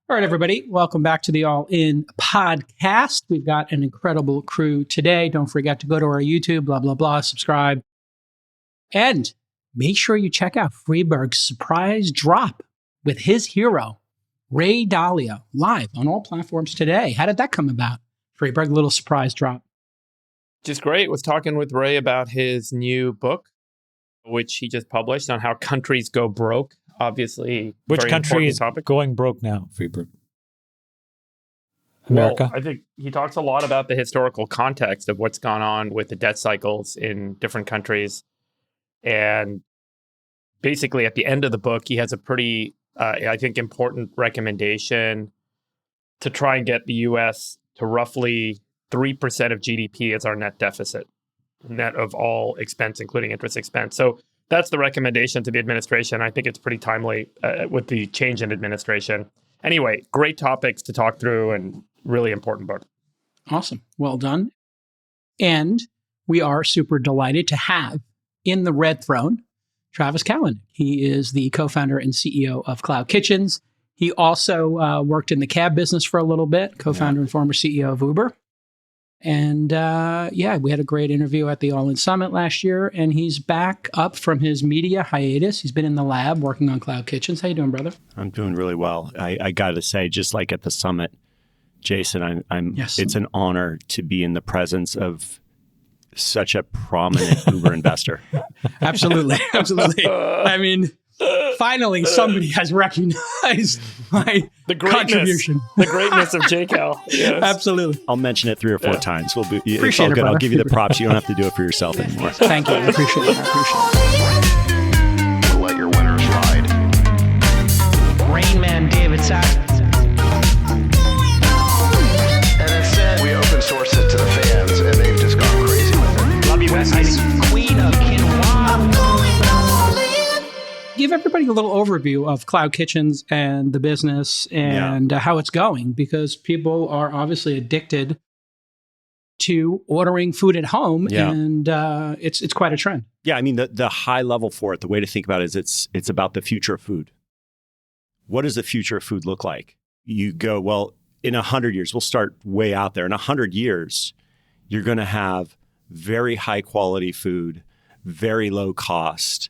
All right, everybody, welcome back to the All In podcast. We've got an incredible crew today. Don't forget to go to our YouTube, blah, blah, blah, subscribe. And make sure you check out Freeberg's surprise drop with his hero, Ray Dalio, live on all platforms today. How did that come about? Freeberg, little surprise drop. Just great. Was talking with Ray about his new book, which he just published on how countries go broke. Obviously, which country is topic. Going broke now, Freeberg? America? Well, I think he talks a lot about the historical context of what's gone on with the debt cycles in different countries. And basically, at the end of the book, he has a pretty, I think, important recommendation to try and get the U.S. to roughly 3% of GDP as our net deficit, net of all expense, including interest expense. So that's the recommendation to the administration. I think it's pretty timely with the change in administration. Anyway, great topics to talk through and really important book. Awesome. Well done. And we are super delighted to have in the red throne, Travis Kalanick. He is the co-founder and CEO of CloudKitchens. He also worked in the cab business for a little bit, co-founder and former CEO of Uber. And we had a great interview at the All In Summit last year, and he's back up from his media hiatus. He's been in the lab working on CloudKitchens. How you doing, brother? I'm doing really well. I got to say, just like at the summit, Jason, it's an honor to be in the presence of such a prominent Uber investor. Absolutely. Absolutely. I mean, finally, somebody has recognized my contribution. The greatness of JCal. Yes. Absolutely. I'll mention it 3 or 4 times. It's all good. Brother. I'll give you the props. You don't have to do it for yourself anymore. Thank you. I appreciate it. Let your winners ride. Rain Man David Sack. And it's we open source it to the fans, and they've just gone crazy with it. Love you, Besties. Queen of Quinoa. Give everybody a little overview of CloudKitchens and the business and how it's going, because people are obviously addicted to ordering food at home, and it's quite a trend. Yeah, I mean, the high level for it, the way to think about it is it's about the future of food. What does the future of food look like? You go, well, in 100 years, we'll start way out there. In 100 years, you're going to have very high quality food, very low cost,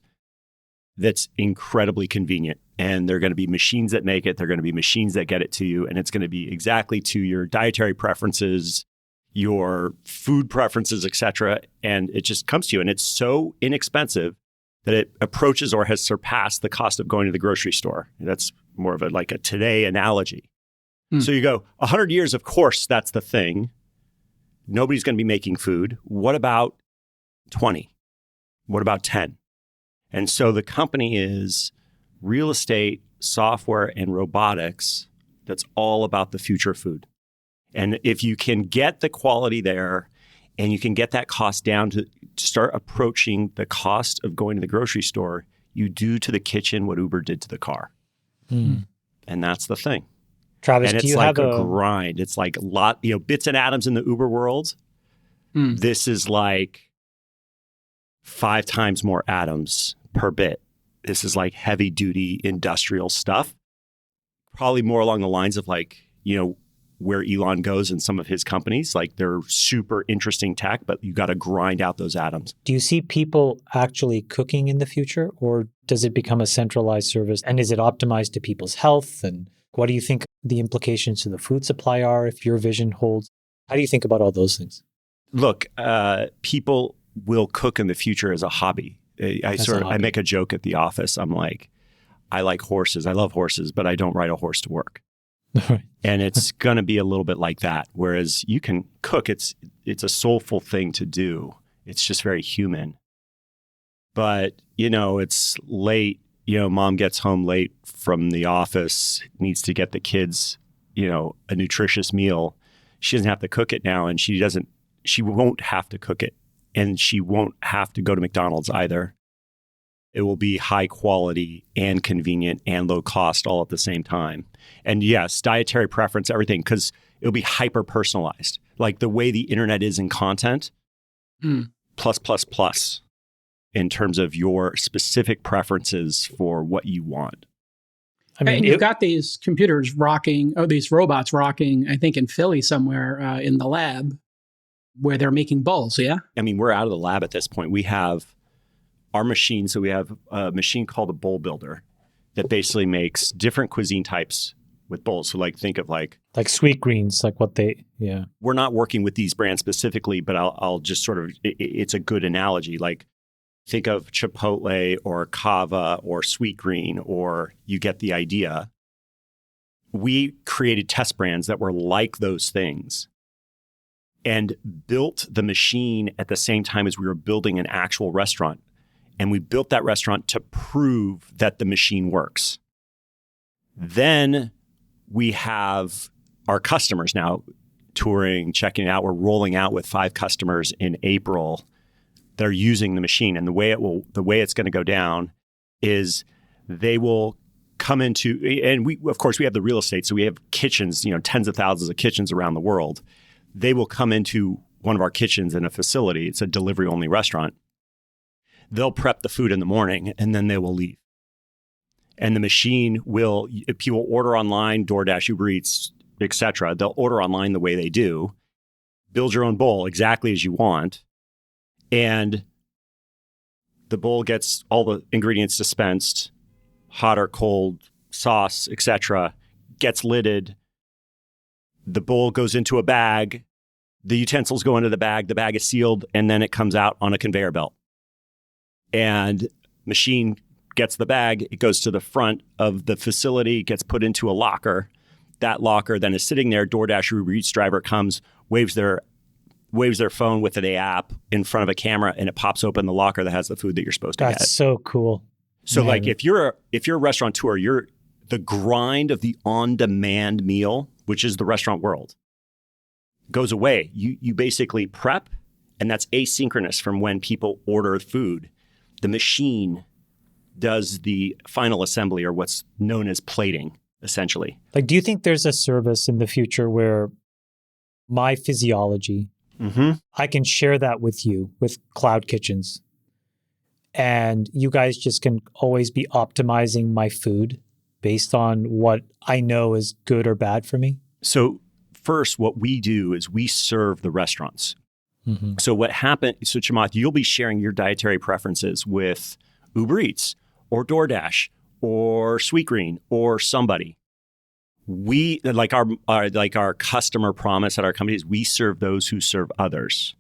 that's incredibly convenient. And there are going to be machines that make it. There are going to be machines that get it to you. And it's going to be exactly to your dietary preferences, your food preferences, et cetera. And it just comes to you. And it's so inexpensive that it approaches or has surpassed the cost of going to the grocery store. That's more of a today analogy. So you go, 100 years, of course, that's the thing. Nobody's going to be making food. What about 20? What about 10? And so the company is real estate, software, and robotics. That's all about the future of food. And if you can get the quality there and you can get that cost down to start approaching the cost of going to the grocery store, you do to the kitchen what Uber did to the car. And that's the thing. Travis, and do it's you like have a grind. It's like a lot, bits and atoms in the Uber world. This is like 5 times more atoms per bit. This is like heavy duty industrial stuff. Probably more along the lines of where Elon goes in some of his companies. Like they're super interesting tech, but you got to grind out those atoms. Do you see people actually cooking in the future, or does it become a centralized service? And is it optimized to people's health? And what do you think the implications to the food supply are if your vision holds? How do you think about all those things? Look, people will cook in the future as a hobby. I make a joke at the office. I'm like, I like horses. I love horses, but I don't ride a horse to work. And it's going to be a little bit like that. Whereas you can cook, it's a soulful thing to do. It's just very human. But, it's late. Mom gets home late from the office, needs to get the kids, a nutritious meal. She doesn't have to cook it now, and she won't have to cook it. And she won't have to go to McDonald's either. It will be high quality and convenient and low cost all at the same time. And yes, dietary preference, everything, because it'll be hyper personalized. Like the way the internet is in content, plus in terms of your specific preferences for what you want. I mean, and you've got these computers rocking, these robots rocking, I think in Philly somewhere in the lab where they're making bowls, yeah? I mean, we're out of the lab at this point. We have our machine. So we have a machine called a bowl builder that basically makes different cuisine types with bowls. So like think of like Sweet Greens, like what they, yeah. We're not working with these brands specifically, but I'll just sort of, it's a good analogy. Like think of Chipotle or Kava or Sweet Green, or you get the idea. We created test brands that were like those things and built the machine at the same time as we were building an actual restaurant. And we built that restaurant to prove that the machine works. Then we have our customers now touring, checking it out. We're rolling out with 5 customers in April. They're using the machine. And the way it's going to go down is they will come into, and we, of course, we have the real estate. So we have kitchens, tens of thousands of kitchens around the world. They will come into one of our kitchens in a facility. It's a delivery only restaurant. They'll prep the food in the morning and then they will leave. And the machine will, if people order online, DoorDash, Uber Eats, etc., they'll order online the way they do, build your own bowl exactly as you want. And the bowl gets all the ingredients dispensed, hot or cold, sauce, etc., gets lidded. The bowl goes into a bag. The utensils go into the bag is sealed, and then it comes out on a conveyor belt. And machine gets the bag, it goes to the front of the facility, gets put into a locker. That locker then is sitting there. DoorDash or Uber Eats driver comes, waves their phone with an app in front of a camera, and it pops open the locker that has the food that you're supposed to get. That's so cool. So Man. like if you're a restaurateur, the grind of the on-demand meal, which is the restaurant world, goes away. You basically prep, and that's asynchronous from when people order food. The machine does the final assembly, or what's known as plating, essentially. Like, do you think there's a service in the future where my physiology, I can share that with you, with CloudKitchens, and you guys just can always be optimizing my food based on what I know is good or bad for me? So first, what we do is we serve the restaurants. So what happened, so Chamath, you'll be sharing your dietary preferences with Uber Eats or DoorDash or Sweetgreen or somebody. We, like our customer promise at our company is we serve those who serve others.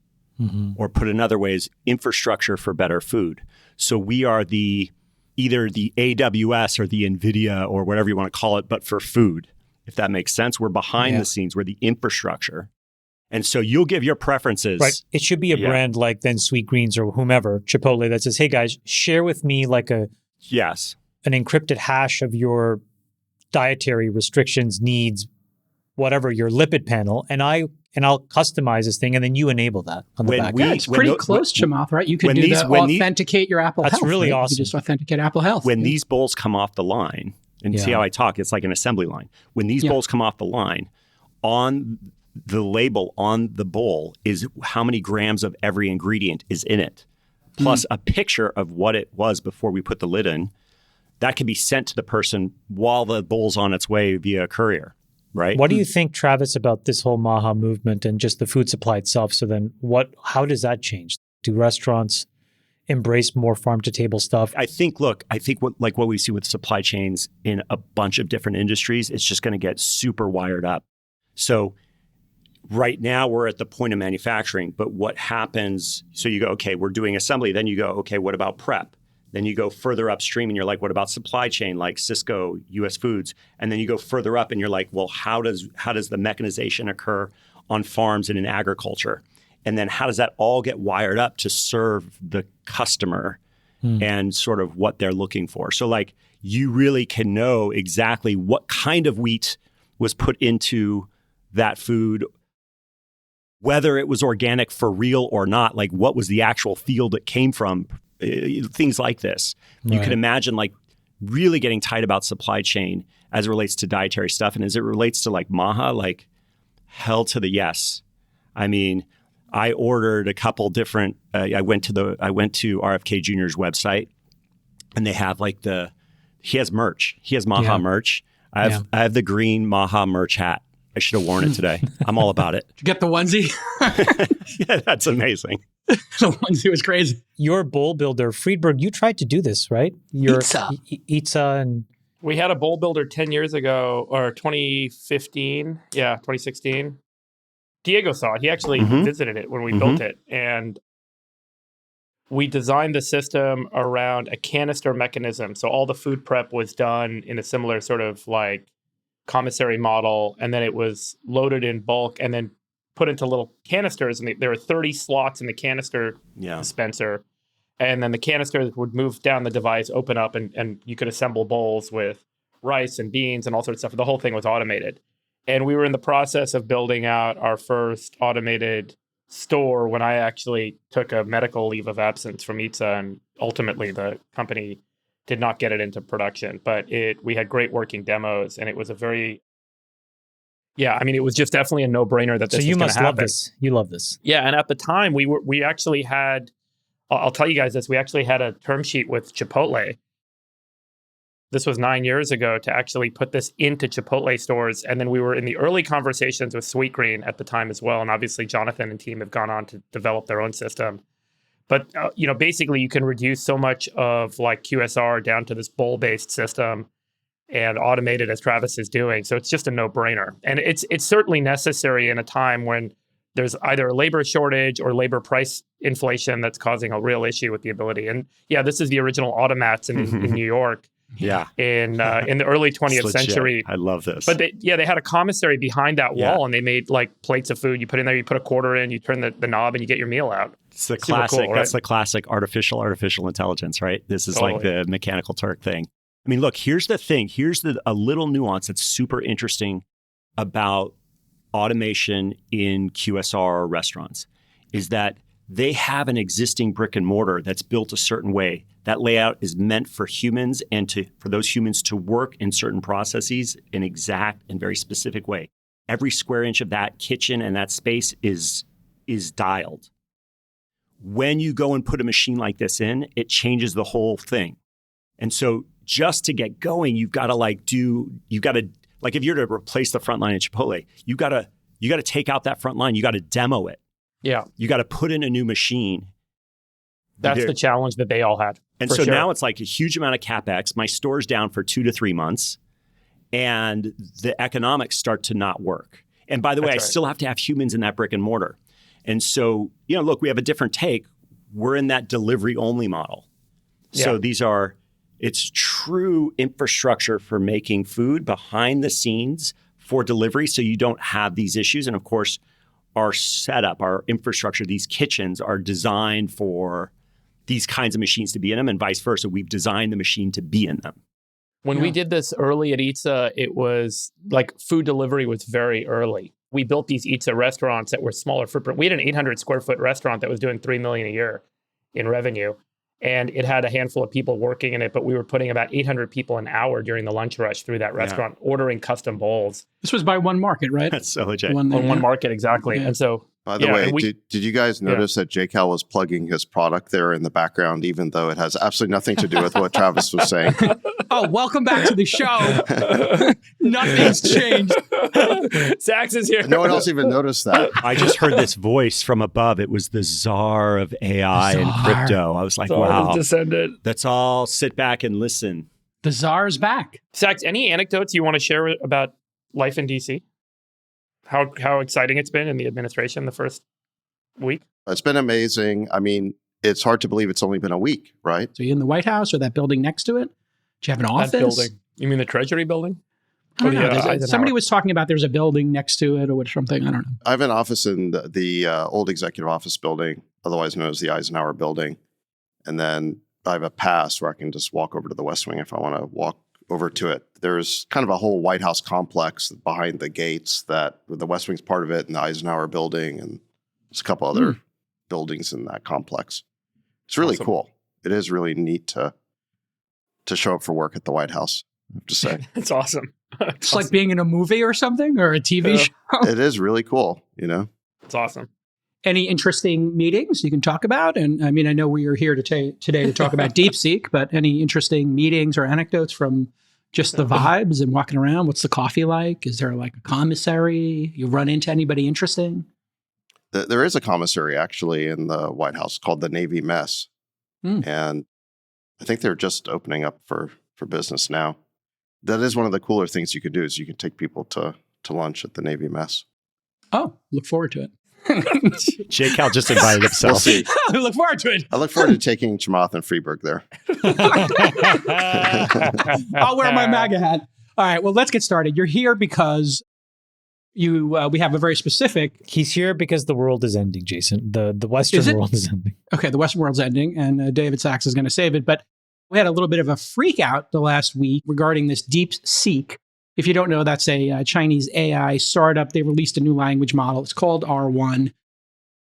Or put another way is infrastructure for better food. So we are either the AWS or the NVIDIA or whatever you want to call it, but for food, if that makes sense. We're behind the scenes. We're the infrastructure. And so you'll give your preferences. Right. It should be a brand like then Sweet Greens or whomever, Chipotle, that says, hey guys, share with me like an encrypted hash of your dietary restrictions, needs, whatever, your lipid panel, and I'll customize this thing, and then you enable that on the back end. It's pretty close, Chamath, right? You can authenticate your Apple Health. That's really awesome. You just authenticate Apple Health. When these bowls come off the line, and see how I talk, it's like an assembly line. When these bowls come off the line, on the label on the bowl is how many grams of every ingredient is in it, plus a picture of what it was before we put the lid in. That can be sent to the person while the bowl's on its way via a courier, right? What do you think, Travis, about this whole Maha movement and just the food supply itself? So then how does that change? Do restaurants embrace more farm-to-table stuff? I think what we see with supply chains in a bunch of different industries, it's just going to get super wired up. So right now we're at the point of manufacturing, but what happens, so you go, okay, we're doing assembly. Then you go, okay, what about prep? Then you go further upstream and you're like, what about supply chain, like Cisco, US Foods? And then you go further up and you're like, well, how does the mechanization occur on farms and in agriculture? And then how does that all get wired up to serve the customer and sort of what they're looking for? So like you really can know exactly what kind of wheat was put into that food, whether it was organic for real or not, like what was the actual field it came from, things like this. Right. You can imagine like really getting tight about supply chain as it relates to dietary stuff. And as it relates to like Maha, like hell to the yes. I mean, I ordered a couple different, I went to RFK Jr.'s website and they have like He has merch. He has Maha Yeah. merch. I have the green Maha merch hat. I should have worn it today. I'm all about it. Did you get the onesie? Yeah, that's amazing. The onesie was crazy. Your bowl builder, Friedberg, you tried to do this, right? Your Pizza. Itza and We had a bowl builder 10 years ago, or 2015. Yeah, 2016. Diego saw it. He actually visited it when we built it. And we designed the system around a canister mechanism. So all the food prep was done in a similar sort of like commissary model. And then it was loaded in bulk and then put into little canisters. And there were 30 slots in the canister dispenser. And then the canister would move down the device, open up, and you could assemble bowls with rice and beans and all sorts of stuff. The whole thing was automated. And we were in the process of building out our first automated store when I actually took a medical leave of absence from Itza, and ultimately the company did not get it into production. But we had great working demos, and it was a very, it was just definitely a no-brainer that this so you was going must to happen. love this. You love this. Yeah, and at the time we actually had, I'll tell you guys this, we actually had a term sheet with Chipotle. This was 9 years ago to actually put this into Chipotle stores. And then we were in the early conversations with Sweetgreen at the time as well. And obviously Jonathan and team have gone on to develop their own system. But, basically you can reduce so much of like QSR down to this bowl-based system and automate it as Travis is doing. So it's just a no-brainer. And it's certainly necessary in a time when there's either a labor shortage or labor price inflation that's causing a real issue with the ability. And yeah, this is the original automats in New York. Yeah. In the early 20th century. I love this. But they had a commissary behind that wall, and they made like plates of food. You put in there, you put a quarter in, you turn the knob, and you get your meal out. It's the Super classic. cool, right? That's the classic artificial intelligence, right? This is like the Mechanical Turk thing. I mean, look, here's the thing. Here's a little nuance that's super interesting about automation in QSR restaurants is that they have an existing brick and mortar that's built a certain way. That layout is meant for humans and for those humans to work in certain processes in exact and very specific way. Every square inch of that kitchen and that space is dialed. When you go and put a machine like this in, it changes the whole thing. And so just to get going, you've got to if you're to replace the front line at Chipotle, you got to take out that front line. You got to demo it. Yeah. You got to put in a new machine. That's the challenge that they all had. And so now it's like a huge amount of CapEx. My store's down for 2 to 3 months and the economics start to not work. And by the way, I still have to have humans in that brick and mortar. And so, look, we have a different take. We're in that delivery only model. So it's true infrastructure for making food behind the scenes for delivery. So you don't have these issues. And of course, our setup, our infrastructure, these kitchens are designed for these kinds of machines to be in them and vice versa. We've designed the machine to be in them. When we did this early at Itza, it was like food delivery was very early. We built these Itza restaurants that were smaller footprint. We had an 800 square foot restaurant that was doing $3 million a year in revenue. And it had a handful of people working in it, but we were putting about 800 people an hour during the lunch rush through that restaurant, ordering custom bowls. This was by one market, right? That's so legit. On one market, exactly. Yeah. And so, by the way, did you guys notice that JCal was plugging his product there in the background, even though it has absolutely nothing to do with what Travis was saying? Oh, welcome back to the show. Nothing's changed. Sax is here. No one else even noticed that. I just heard this voice from above. It was the czar of AI and crypto. I was like, wow. Descended. Let's all sit back and listen. The czar is back. Sax, any anecdotes you want to share about life in DC? How exciting it's been in the administration the first week? It's been amazing. I mean, it's hard to believe it's only been a week, right? So you in the White House or that building next to it? Do you have an office? That building. You mean the Treasury building? I don't know. Somebody was talking about there's a building next to it or something. I don't know. I have an office in the old executive office building, otherwise known as the Eisenhower building. And then I have a pass where I can just walk over to the West Wing if I want to walk over to it. There's kind of a whole White House complex behind the gates that the West Wing's part of it, and the Eisenhower building, and there's a couple other buildings in that complex. It's really cool. It is really neat to show up for work at the White House, I have to say. It's awesome. It's like being in a movie or something or a TV show. It is really cool, It's awesome. Any interesting meetings you can talk about? And I mean, I know we are here today to talk about DeepSeek, but any interesting meetings or anecdotes from just the vibes and walking around? What's the coffee like? Is there like a commissary? You run into anybody interesting? There is a commissary actually in the White House called the Navy Mess. And I think they're just opening up for business now. That is one of the cooler things you can do is you can take people to lunch at the Navy Mess. Oh, look forward to it. J. Cal just invited himself. We'll see. I look forward to it. I look forward to taking Chamath and Freeberg there. I'll wear my MAGA hat. All right, well, let's get started. You're here because we have a very specific... He's here because the world is ending, Jason. The Western world is ending. Okay, the Western world's ending, and David Sachs is going to save it. But we had a little bit of a freak out the last week regarding this DeepSeek. If you don't know, that's a Chinese AI startup. They released a new language model. It's called R1.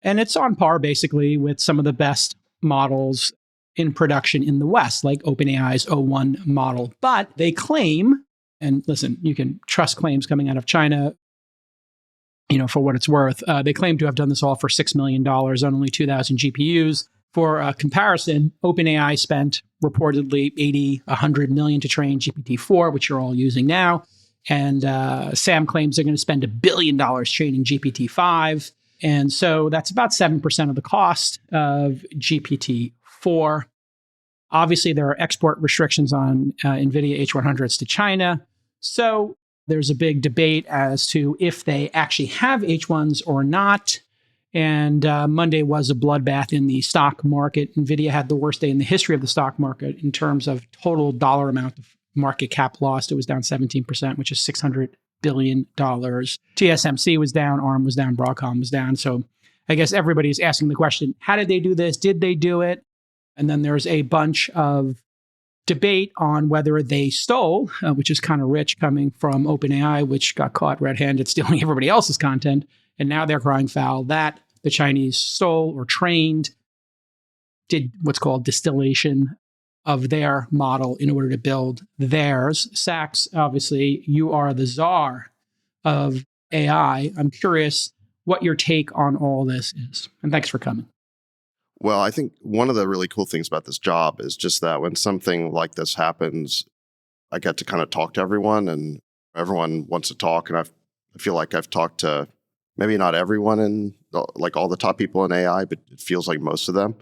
And it's on par, basically, with some of the best models in production in the West, like OpenAI's O1 model. But they claim, and listen, you can trust claims coming out of China, for what it's worth. They claim to have done this all for $6 million on only 2,000 GPUs. For comparison, OpenAI spent reportedly $100 million to train GPT-4, which you're all using now. And Sam claims they're going to spend $1 billion training GPT-5. And so that's about 7% of the cost of GPT-4. Obviously, there are export restrictions on NVIDIA H100s to China. So there's a big debate as to if they actually have H1s or not. And Monday was a bloodbath in the stock market. NVIDIA had the worst day in the history of the stock market in terms of total dollar amount of market cap lost. It was down 17%, which is $600 billion. TSMC was down, ARM was down, Broadcom was down. So I guess everybody's asking the question, how did they do this? Did they do it? And then there's a bunch of debate on whether they stole, which is kind of rich coming from OpenAI, which got caught red-handed stealing everybody else's content. And now they're crying foul that the Chinese stole or trained, did what's called distillation of their model in order to build theirs. Sachs, obviously, you are the czar of AI. I'm curious what your take on all this is. And thanks for coming. Well, I think one of the really cool things about this job is just that when something like this happens, I get to kind of talk to everyone, and everyone wants to talk. And I feel like I've talked to maybe not everyone in like all the top people in AI, but it feels like most of them.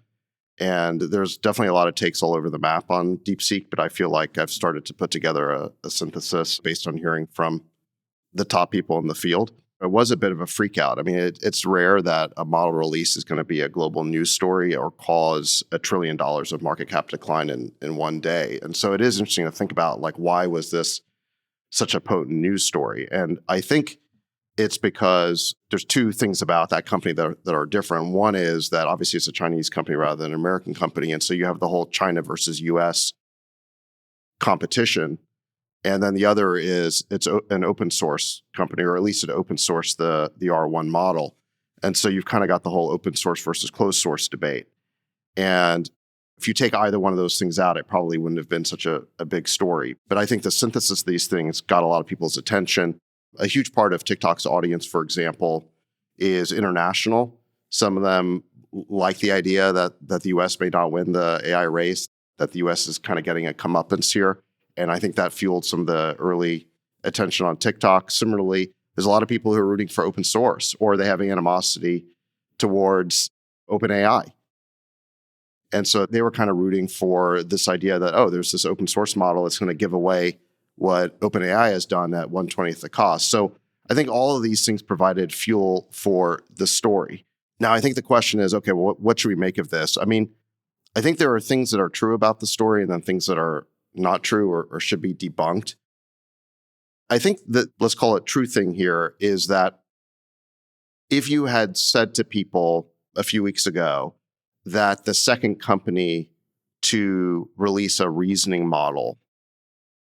And there's definitely a lot of takes all over the map on DeepSeek, but I feel like I've started to put together a synthesis based on hearing from the top people in the field. It was a bit of a freak out. I mean, it's rare that a model release is going to be a global news story or cause $1 trillion of market cap decline in one day. And so it is interesting to think about, like, why was this such a potent news story? And I think it's because there's two things about that company that are different. One is that obviously it's a Chinese company rather than an American company. And so you have the whole China versus US competition. And then the other is it's an open source company, or at least it open sourced the R1 model. And so you've kind of got the whole open source versus closed source debate. And if you take either one of those things out, it probably wouldn't have been such a big story. But I think the synthesis of these things got a lot of people's attention. A huge part of TikTok's audience, for example, is international. Some of them like the idea that the US may not win the AI race, that the US is kind of getting a comeuppance here. And I think that fueled some of the early attention on TikTok. Similarly, there's a lot of people who are rooting for open source, or they have animosity towards OpenAI. And so they were kind of rooting for this idea that, oh, there's this open source model that's going to give away what OpenAI has done at 1/20th the cost. So I think all of these things provided fuel for the story. Now, I think the question is, okay, well, what should we make of this? I mean, I think there are things that are true about the story and then things that are not true or should be debunked. I think that, let's call it true thing here, is that if you had said to people a few weeks ago that the second company to release a reasoning model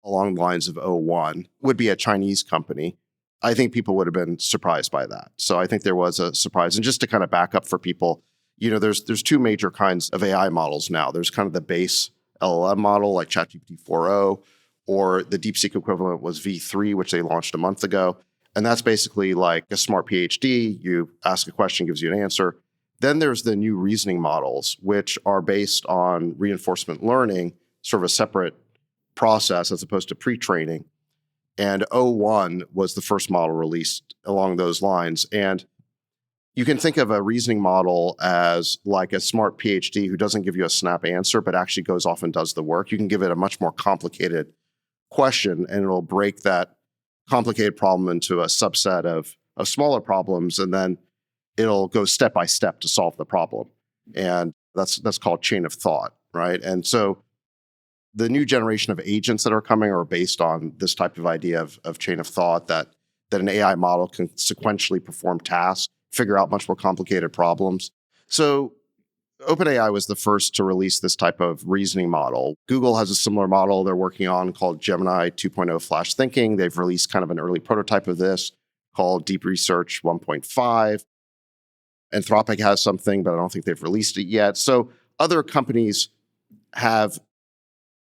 along the lines of O1 would be a Chinese company, I think people would have been surprised by that. So I think there was a surprise. And just to kind of back up for people, there's two major kinds of AI models now. There's kind of the base LLM model like ChatGPT 4o, or the DeepSeek equivalent was V3, which they launched a month ago. And that's basically like a smart PhD. You ask a question, gives you an answer. Then there's the new reasoning models, which are based on reinforcement learning, sort of a separate process as opposed to pre-training. And O1 was the first model released along those lines. And you can think of a reasoning model as like a smart PhD who doesn't give you a snap answer, but actually goes off and does the work. You can give it a much more complicated question, and it'll break that complicated problem into a subset of smaller problems, and then it'll go step by step to solve the problem. And that's called chain of thought, right? And so the new generation of agents that are coming are based on this type of idea of chain of thought, that an AI model can sequentially perform tasks, figure out much more complicated problems. So OpenAI was the first to release this type of reasoning model. Google has a similar model they're working on called Gemini 2.0 Flash Thinking. They've released kind of an early prototype of this called Deep Research 1.5. Anthropic has something, but I don't think they've released it yet. So other companies have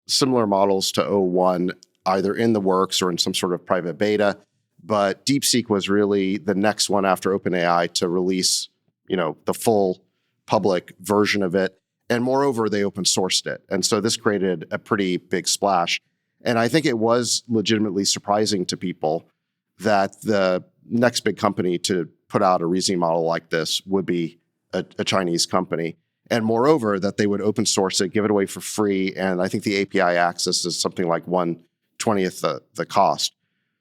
similar models to O1, either in the works or in some sort of private beta. But DeepSeek was really the next one after OpenAI to release, the full public version of it. And moreover, they open sourced it. And so this created a pretty big splash. And I think it was legitimately surprising to people that the next big company to put out a reasoning model like this would be a Chinese company. And moreover, that they would open source it, give it away for free. And I think the API access is something like 1/20th the cost.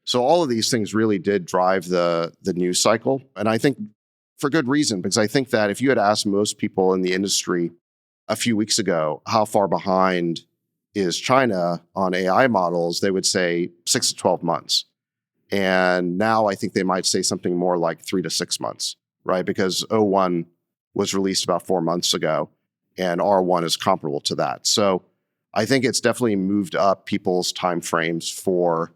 So all of these things really did drive the news cycle. And I think for good reason, because I think that if you had asked most people in the industry a few weeks ago, how far behind is China on AI models, they would say 6 to 12 months. And now I think they might say something more like 3 to 6 months, right? Because O1 was released about 4 months ago, and R1 is comparable to that. So I think it's definitely moved up people's timeframes for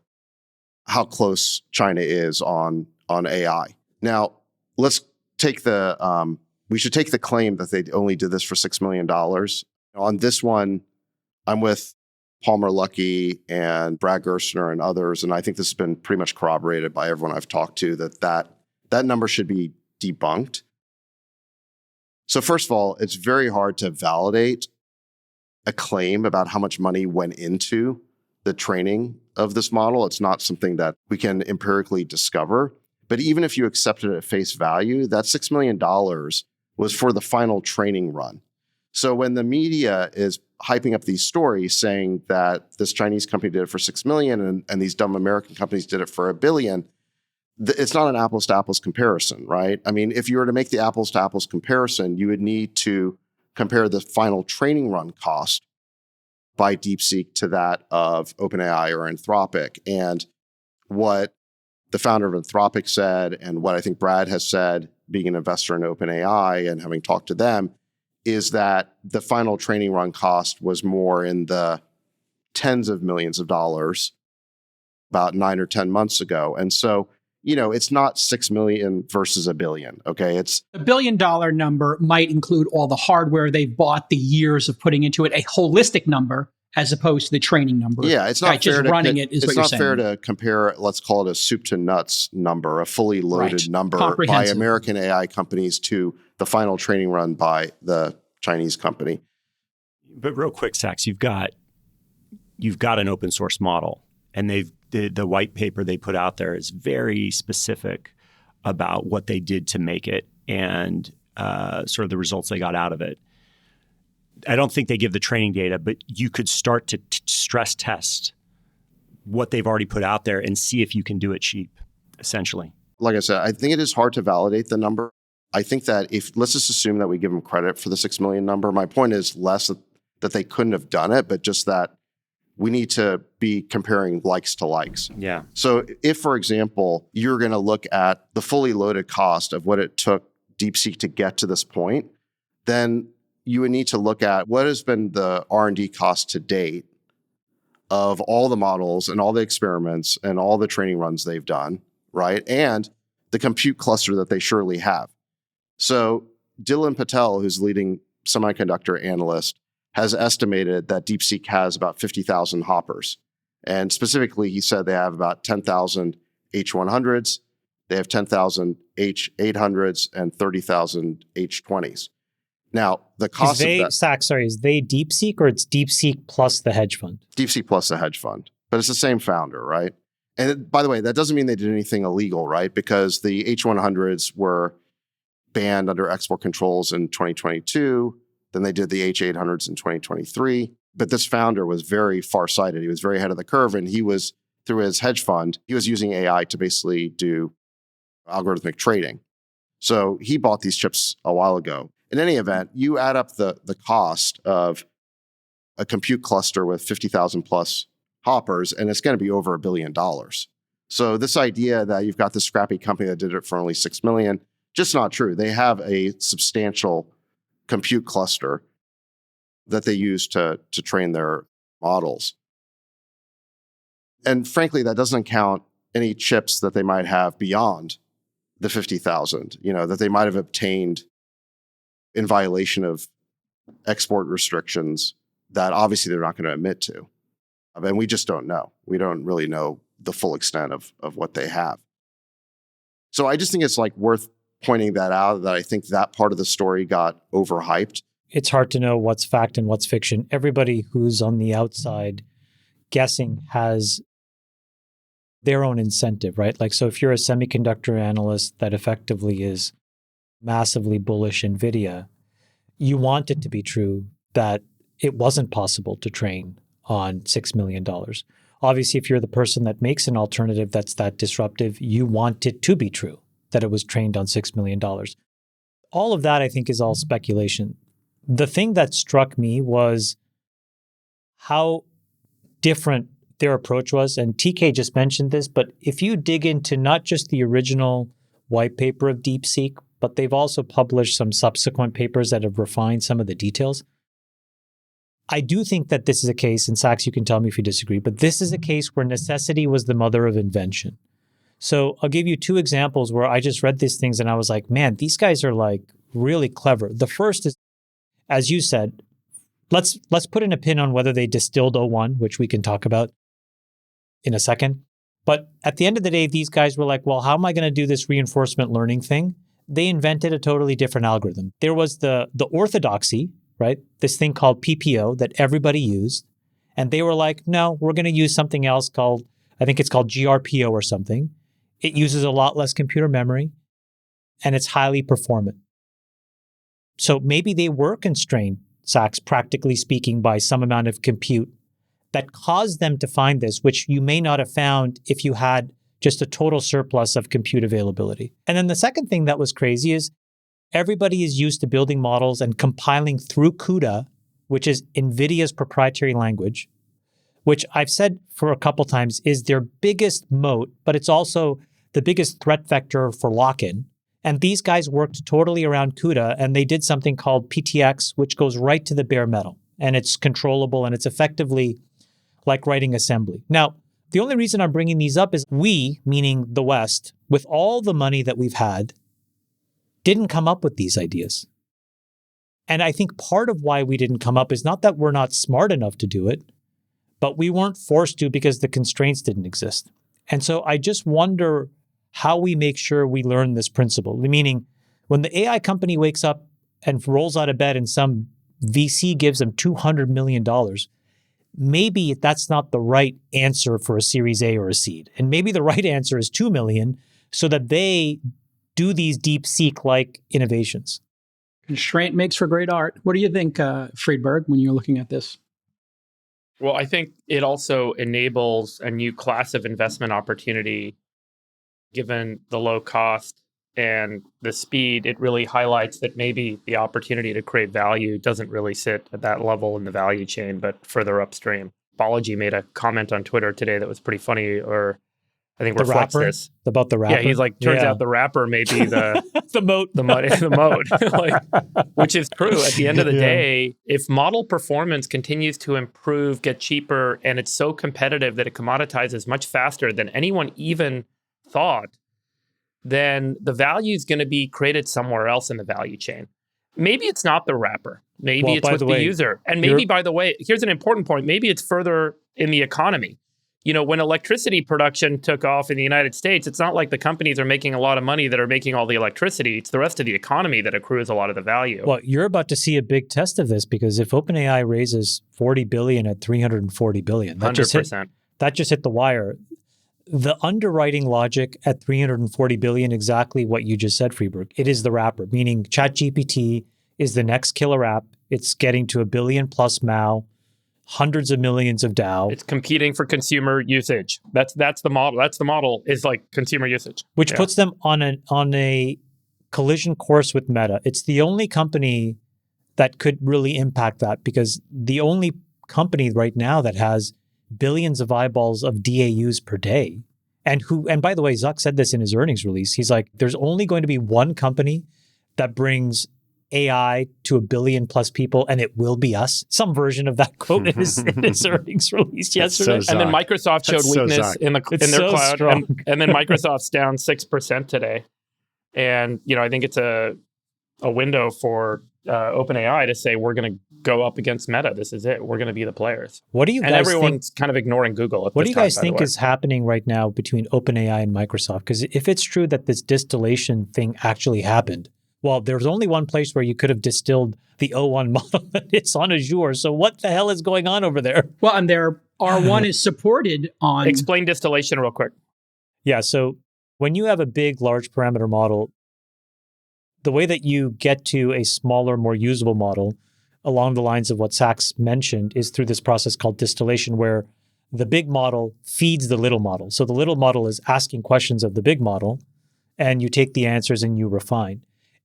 how close China is on AI. Now, let's take we should take the claim that they only did this for $6 million. On this one, I'm with Palmer Luckey and Brad Gerstner and others, and I think this has been pretty much corroborated by everyone I've talked to, that number should be debunked. So first of all, it's very hard to validate a claim about how much money went into the training of this model. It's not something that we can empirically discover. But even if you accepted it at face value, that $6 million was for the final training run. So when the media is hyping up these stories saying that this Chinese company did it for $6 million and these dumb American companies did it for $1 billion, it's not an apples to apples comparison, right? I mean, if you were to make the apples to apples comparison, you would need to compare the final training run cost by DeepSeek to that of OpenAI or Anthropic. And what the founder of Anthropic said, and what I think Brad has said, being an investor in OpenAI and having talked to them, is that the final training run cost was more in the tens of millions of dollars about 9 or 10 months ago. And so, it's not 6 million versus $1 billion. Okay. It's $1 billion number might include all the hardware they've bought, the years of putting into it, a holistic number as opposed to the training number. Yeah, it's not fair just running it is what you're saying. It's not fair to compare, let's call it a soup to nuts number, a fully loaded number by American AI companies to the final training run by the Chinese company. But real quick, Sachs, you've got an open source model, and the white paper they put out there is very specific about what they did to make it and sort of the results they got out of it. I don't think they give the training data, but you could start to stress test what they've already put out there and see if you can do it cheap, essentially. Like I said, I think it is hard to validate the number. I think that let's just assume that we give them credit for the 6 million number. My point is less that they couldn't have done it, but just that we need to be comparing likes to likes. Yeah. So if, for example, you're going to look at the fully loaded cost of what it took DeepSeek to get to this point, then you would need to look at what has been the R&D cost to date of all the models and all the experiments and all the training runs they've done, right? And the compute cluster that they surely have. So Dylan Patel, who's leading semiconductor analyst, has estimated that DeepSeek has about 50,000 hoppers. And specifically, he said they have about 10,000 H100s, they have 10,000 H800s and 30,000 H20s. Now, the cost of that... is they DeepSeek or it's DeepSeek plus the hedge fund? DeepSeek plus the hedge fund. But it's the same founder, right? And by the way, that doesn't mean they did anything illegal, right? Because the H100s were banned under export controls in 2022. Then they did the H800s in 2023. But this founder was very farsighted. He was very ahead of the curve. And he was, through his hedge fund, he was using AI to basically do algorithmic trading. So he bought these chips a while ago. In any event, you add up the cost of a compute cluster with 50,000 plus hoppers, and it's going to be over $1 billion. So this idea that you've got this scrappy company that did it for only 6 million, just not true. They have a substantial compute cluster that they use to train their models. And frankly, that doesn't count any chips that they might have beyond the 50,000, that they might have obtained in violation of export restrictions that obviously they're not going to admit to. And we just don't know. We don't really know the full extent of what they have. So I just think it's worth pointing that out, that I think that part of the story got overhyped. It's hard to know what's fact and what's fiction. Everybody who's on the outside guessing has their own incentive, right? So if you're a semiconductor analyst that effectively is massively bullish NVIDIA, you want it to be true that it wasn't possible to train on $6 million. Obviously, if you're the person that makes an alternative that's that disruptive, you want it to be true that it was trained on $6 million. All of that, I think, is all speculation. The thing that struck me was how different their approach was. And TK just mentioned this, but if you dig into not just the original white paper of DeepSeek, but they've also published some subsequent papers that have refined some of the details. I do think that this is a case, and Sachs, you can tell me if you disagree, but this is a case where necessity was the mother of invention. So I'll give you two examples where I just read these things and I was like, man, these guys are really clever. The first is, as you said, let's put in a pin on whether they distilled O1, which we can talk about in a second. But at the end of the day, these guys were like, well, how am I going to do this reinforcement learning thing? They invented a totally different algorithm. There was the orthodoxy, right? This thing called PPO that everybody used. And they were like, no, we're going to use something else called, I think it's called GRPO or something. It uses a lot less computer memory and it's highly performant. So maybe they were constrained, Sachs, practically speaking, by some amount of compute that caused them to find this, which you may not have found if you had just a total surplus of compute availability. And then the second thing that was crazy is everybody is used to building models and compiling through CUDA, which is NVIDIA's proprietary language, which I've said for a couple times is their biggest moat, but it's also the biggest threat vector for lock-in. And these guys worked totally around CUDA, and they did something called PTX, which goes right to the bare metal. And it's controllable, and it's effectively like writing assembly. Now, the only reason I'm bringing these up is we, meaning the West, with all the money that we've had, didn't come up with these ideas. And I think part of why we didn't come up is not that we're not smart enough to do it, but we weren't forced to because the constraints didn't exist. And so I just wonder how we make sure we learn this principle. Meaning, when the AI company wakes up and rolls out of bed and some VC gives them $200 million, maybe that's not the right answer for a Series A or a seed. And maybe the right answer is 2 million so that they do these DeepSeek-like innovations. Constraint makes for great art. What do you think, Friedberg, when you're looking at this? Well, I think it also enables a new class of investment opportunity. Given the low cost and the speed, it really highlights that maybe the opportunity to create value doesn't really sit at that level in the value chain, but further upstream. Balaji made a comment on Twitter today that was pretty funny, or I think reflects this. About the wrapper? Yeah, he's like, turns out the wrapper may be the the moat. The moat, which is true. At the end of the day, if model performance continues to improve, get cheaper, and it's so competitive that it commoditizes much faster than anyone even thought, then the value is going to be created somewhere else in the value chain. Maybe it's not the wrapper. Maybe it's with the user. And maybe, by the way, here's an important point. Maybe it's further in the economy. when electricity production took off in the United States, it's not like the companies are making a lot of money that are making all the electricity. It's the rest of the economy that accrues a lot of the value. Well, you're about to see a big test of this, because if OpenAI raises $40 billion at $340 billion, that 100%. just hit the wire. The underwriting logic at $340 billion, exactly what you just said, Freeberg. It is the wrapper, meaning ChatGPT is the next killer app. It's getting to 1 billion plus MAU, hundreds of millions of DAO. It's competing for consumer usage. That's the model. That's the model, is like consumer usage, which puts them on a collision course with Meta. It's the only company that could really impact that, because the only company right now that has billions of eyeballs of DAUs per day, and by the way, Zuck said this in his earnings release. He's like, there's only going to be one company that brings AI to 1 billion plus people, and it will be us. Some version of that quote in his earnings release yesterday. And then Microsoft showed weakness in their cloud, and then Microsoft's down 6% today. And I think it's a window for OpenAI to say, we're going to go up against Meta. This is it. We're going to be the players. What do you guys everyone's kind of ignoring Google. What do you guys think is happening right now between OpenAI and Microsoft? Because if it's true that this distillation thing actually happened, well, there's only one place where you could have distilled the O1 model, and it's on Azure. So what the hell is going on over there? Well, and their R1 is supported on... Explain distillation real quick. Yeah, so when you have a big, large parameter model, the way that you get to a smaller, more usable model along the lines of what Sachs mentioned is through this process called distillation, where the big model feeds the little model. So the little model is asking questions of the big model, and you take the answers and you refine.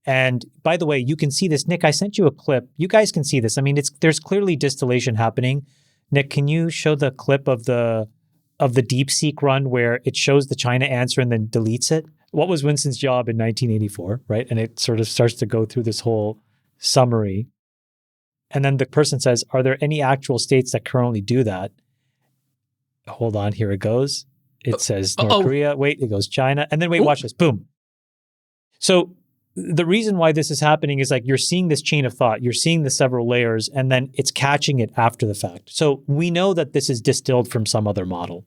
And by the way, you can see this. Nick, I sent you a clip. You guys can see this. I mean, there's clearly distillation happening. Nick, can you show the clip of the DeepSeek run where it shows the China answer and then deletes it? What was Winston's job in 1984, right? And it sort of starts to go through this whole summary. And then the person says, are there any actual states that currently do that? Hold on, here it goes. It says North Korea. Wait, it goes China. And then wait, watch this. Boom. So the reason why this is happening is like you're seeing this chain of thought, you're seeing the several layers, and then it's catching it after the fact. So we know that this is distilled from some other model.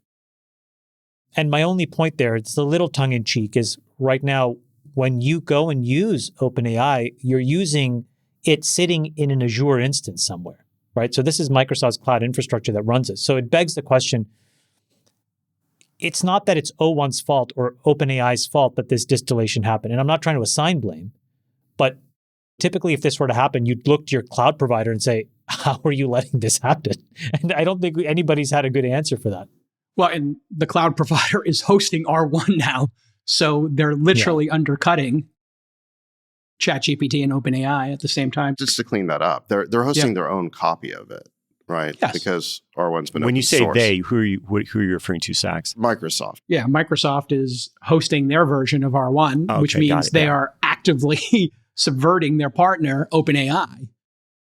And my only point there, it's a little tongue-in-cheek, is right now, when you go and use OpenAI, you're using it sitting in an Azure instance somewhere, right? So this is Microsoft's cloud infrastructure that runs it. So it begs the question, it's not that it's O1's fault or OpenAI's fault that this distillation happened. And I'm not trying to assign blame, but typically if this were to happen, you'd look to your cloud provider and say, how are you letting this happen? And I don't think anybody's had a good answer for that. Well, and the cloud provider is hosting R1 now. So they're literally undercutting ChatGPT and OpenAI at the same time. Just to clean that up, they're hosting their own copy of it. Right, yes. Because R1's been when you say source. they, who are you referring to, Sachs? Microsoft. Yeah, Microsoft is hosting their version of R1, which means they are actively subverting their partner, OpenAI,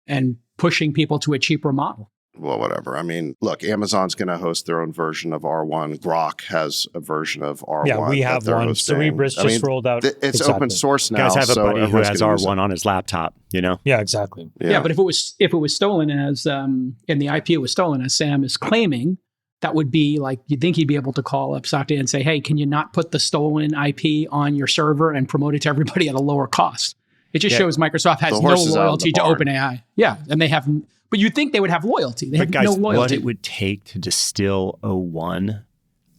and pushing people to a cheaper model. Well, whatever. I mean, look, Amazon's going to host their own version of R1. Grok has a version of R1. Yeah, we have one. Cerebrus just rolled out. It's open source now. You guys have a buddy who has R1 on on his laptop, Yeah, exactly. Yeah, but if it was stolen as, and the IP was stolen as Sam is claiming, that would be like, you'd think he'd be able to call up Satya and say, hey, can you not put the stolen IP on your server and promote it to everybody at a lower cost? It just shows Microsoft has no loyalty to OpenAI. Yeah, and they have... But you'd think they would have loyalty. They have no loyalty. What it would take to distill O1,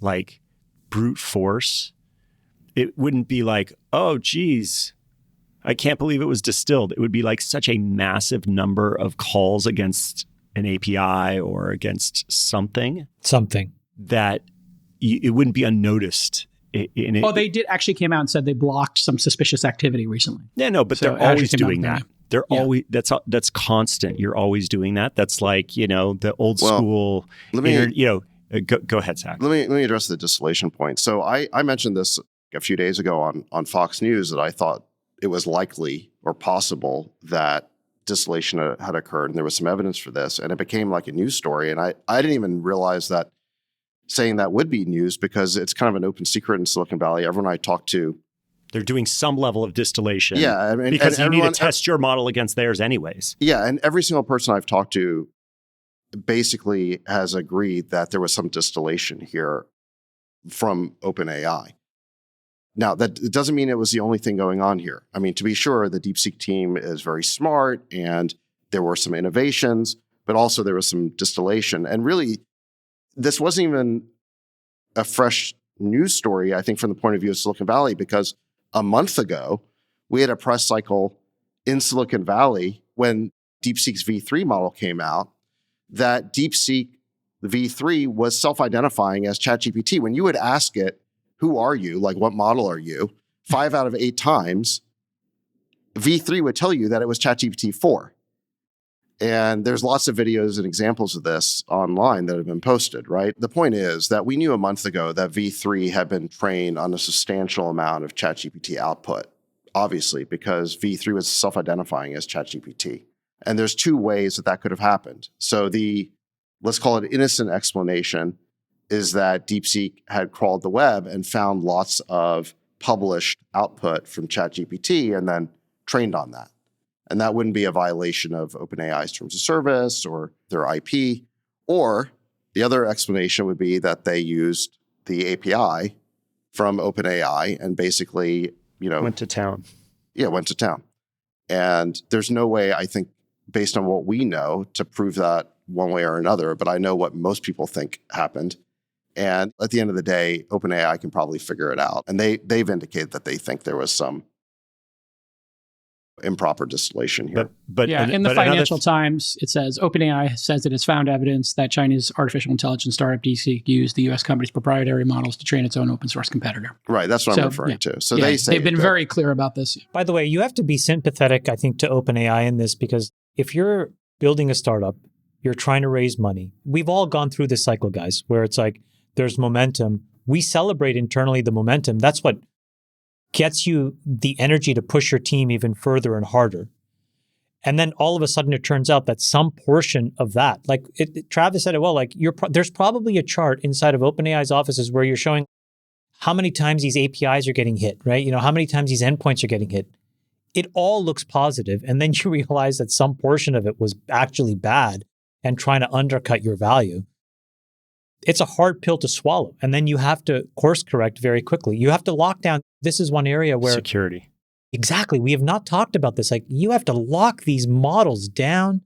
like brute force, it wouldn't be like, oh, geez, I can't believe it was distilled. It would be like such a massive number of calls against an API or against something that it wouldn't be unnoticed. They did actually came out and said they blocked some suspicious activity recently. Yeah, no, but they're always doing that. They're always that's constant. You're always doing that. That's like, the old school. Go ahead, Zach. Let me address the distillation point. So I mentioned this a few days ago on Fox News that I thought it was likely or possible that distillation had occurred, and there was some evidence for this, and it became like a news story. And I didn't even realize that saying that would be news, because it's kind of an open secret in Silicon Valley. Everyone I talk to, they're doing some level of distillation. Yeah. I mean, because you need to test your model against theirs anyways. Yeah. And every single person I've talked to basically has agreed that there was some distillation here from OpenAI. Now, that it doesn't mean it was the only thing going on here. I mean, to be sure, the DeepSeek team is very smart and there were some innovations, but also there was some distillation. And really, this wasn't even a fresh news story, I think, from the point of view of Silicon Valley, because a month ago, we had a press cycle in Silicon Valley when DeepSeek's V3 model came out, that DeepSeek V3 was self-identifying as ChatGPT. When you would ask it, who are you? Like, what model are you? 5 out of 8 times, V3 would tell you that it was ChatGPT 4. And there's lots of videos and examples of this online that have been posted, right? The point is that we knew a month ago that V3 had been trained on a substantial amount of ChatGPT output, obviously, because V3 was self-identifying as ChatGPT. And there's 2 ways that could have happened. So let's call it innocent explanation, is that DeepSeek had crawled the web and found lots of published output from ChatGPT and then trained on that. And that wouldn't be a violation of OpenAI's terms of service or their IP. Or the other explanation would be that they used the API from OpenAI and basically, Went to town. Yeah, went to town. And there's no way, I think, based on what we know, to prove that one way or another, but I know what most people think happened. And at the end of the day, OpenAI can probably figure it out. And they've indicated that they think there was some improper distillation here. But in the Financial Times, it says OpenAI says it has found evidence that China's artificial intelligence startup DeepSeek used the U.S. company's proprietary models to train its own open source competitor. Right, that's what I'm referring to. So they say they've been very clear about this. By the way, you have to be sympathetic, I think, to OpenAI in this, because if you're building a startup, you're trying to raise money. We've all gone through this cycle, guys, where it's like there's momentum. We celebrate internally the momentum. That's what gets you the energy to push your team even further and harder. And then all of a sudden, it turns out that some portion of that, like Travis said it well, like there's probably a chart inside of OpenAI's offices where you're showing how many times these APIs are getting hit, right? How many times these endpoints are getting hit. It all looks positive. And then you realize that some portion of it was actually bad and trying to undercut your value. It's a hard pill to swallow. And then you have to course correct very quickly. You have to lock down. This is one area where security. Exactly. We have not talked about this. Like, you have to lock these models down.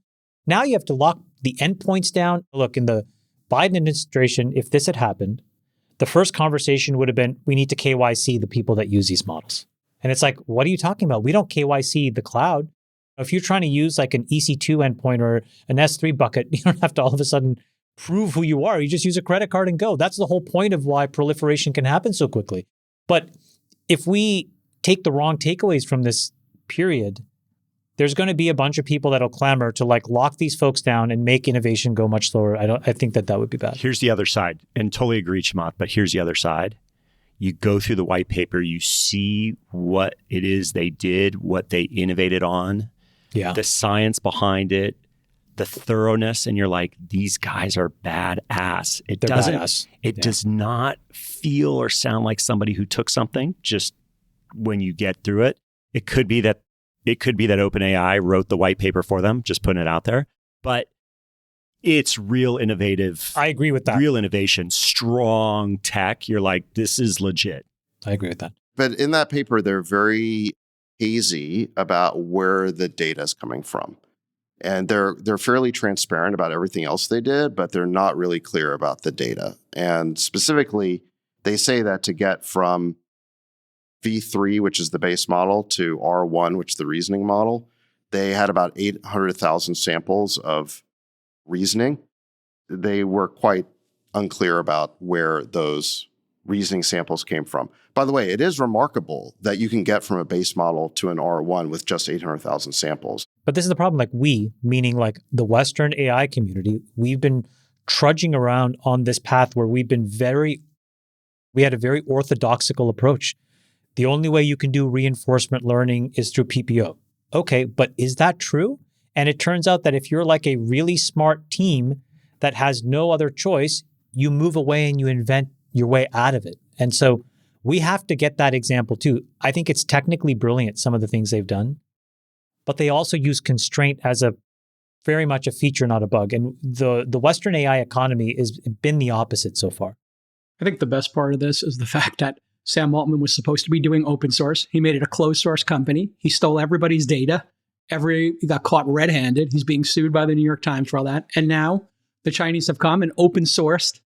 Now you have to lock the endpoints down. Look, in the Biden administration, if this had happened, the first conversation would have been, we need to KYC the people that use these models. And it's like, what are you talking about? We don't KYC the cloud. If you're trying to use like an EC2 endpoint or an S3 bucket, you don't have to all of a sudden prove who you are. You just use a credit card and go. That's the whole point of why proliferation can happen so quickly. But if we take the wrong takeaways from this period, there's going to be a bunch of people that'll clamor to like lock these folks down and make innovation go much slower. I think that would be bad. Here's the other side, and totally agree, Chamath, but here's the other side. You go through the white paper, you see what it is they did, what they innovated on, the science behind it, the thoroughness, and you're like, these guys are badass. It does not feel or sound like somebody who took something just when you get through it. It could be that OpenAI wrote the white paper for them, just putting it out there. But it's real innovative. I agree with that. Real innovation, strong tech. You're like, this is legit. I agree with that. But in that paper, they're very hazy about where the data is coming from. And they're fairly transparent about everything else they did, but they're not really clear about the data. And specifically, they say that to get from V3, which is the base model, to R1, which is the reasoning model, they had about 800,000 samples of reasoning. They were quite unclear about where those reasoning samples came from. By the way, it is remarkable that you can get from a base model to an R1 with just 800,000 samples. But this is the problem. Like, we, meaning like the Western AI community, we've been trudging around on this path where we had a very orthodoxical approach. The only way you can do reinforcement learning is through PPO. Okay, but is that true? And it turns out that if you're like a really smart team that has no other choice, you move away and you invent your way out of it. And so we have to get that example too. I think it's technically brilliant, some of the things they've done, but they also use constraint as a very much a feature, not a bug. And the Western AI economy has been the opposite so far. I think the best part of this is the fact that Sam Altman was supposed to be doing open source. He made it a closed source company. He stole everybody's data. He got caught red-handed. He's being sued by the New York Times for all that. And now the Chinese have come and open sourced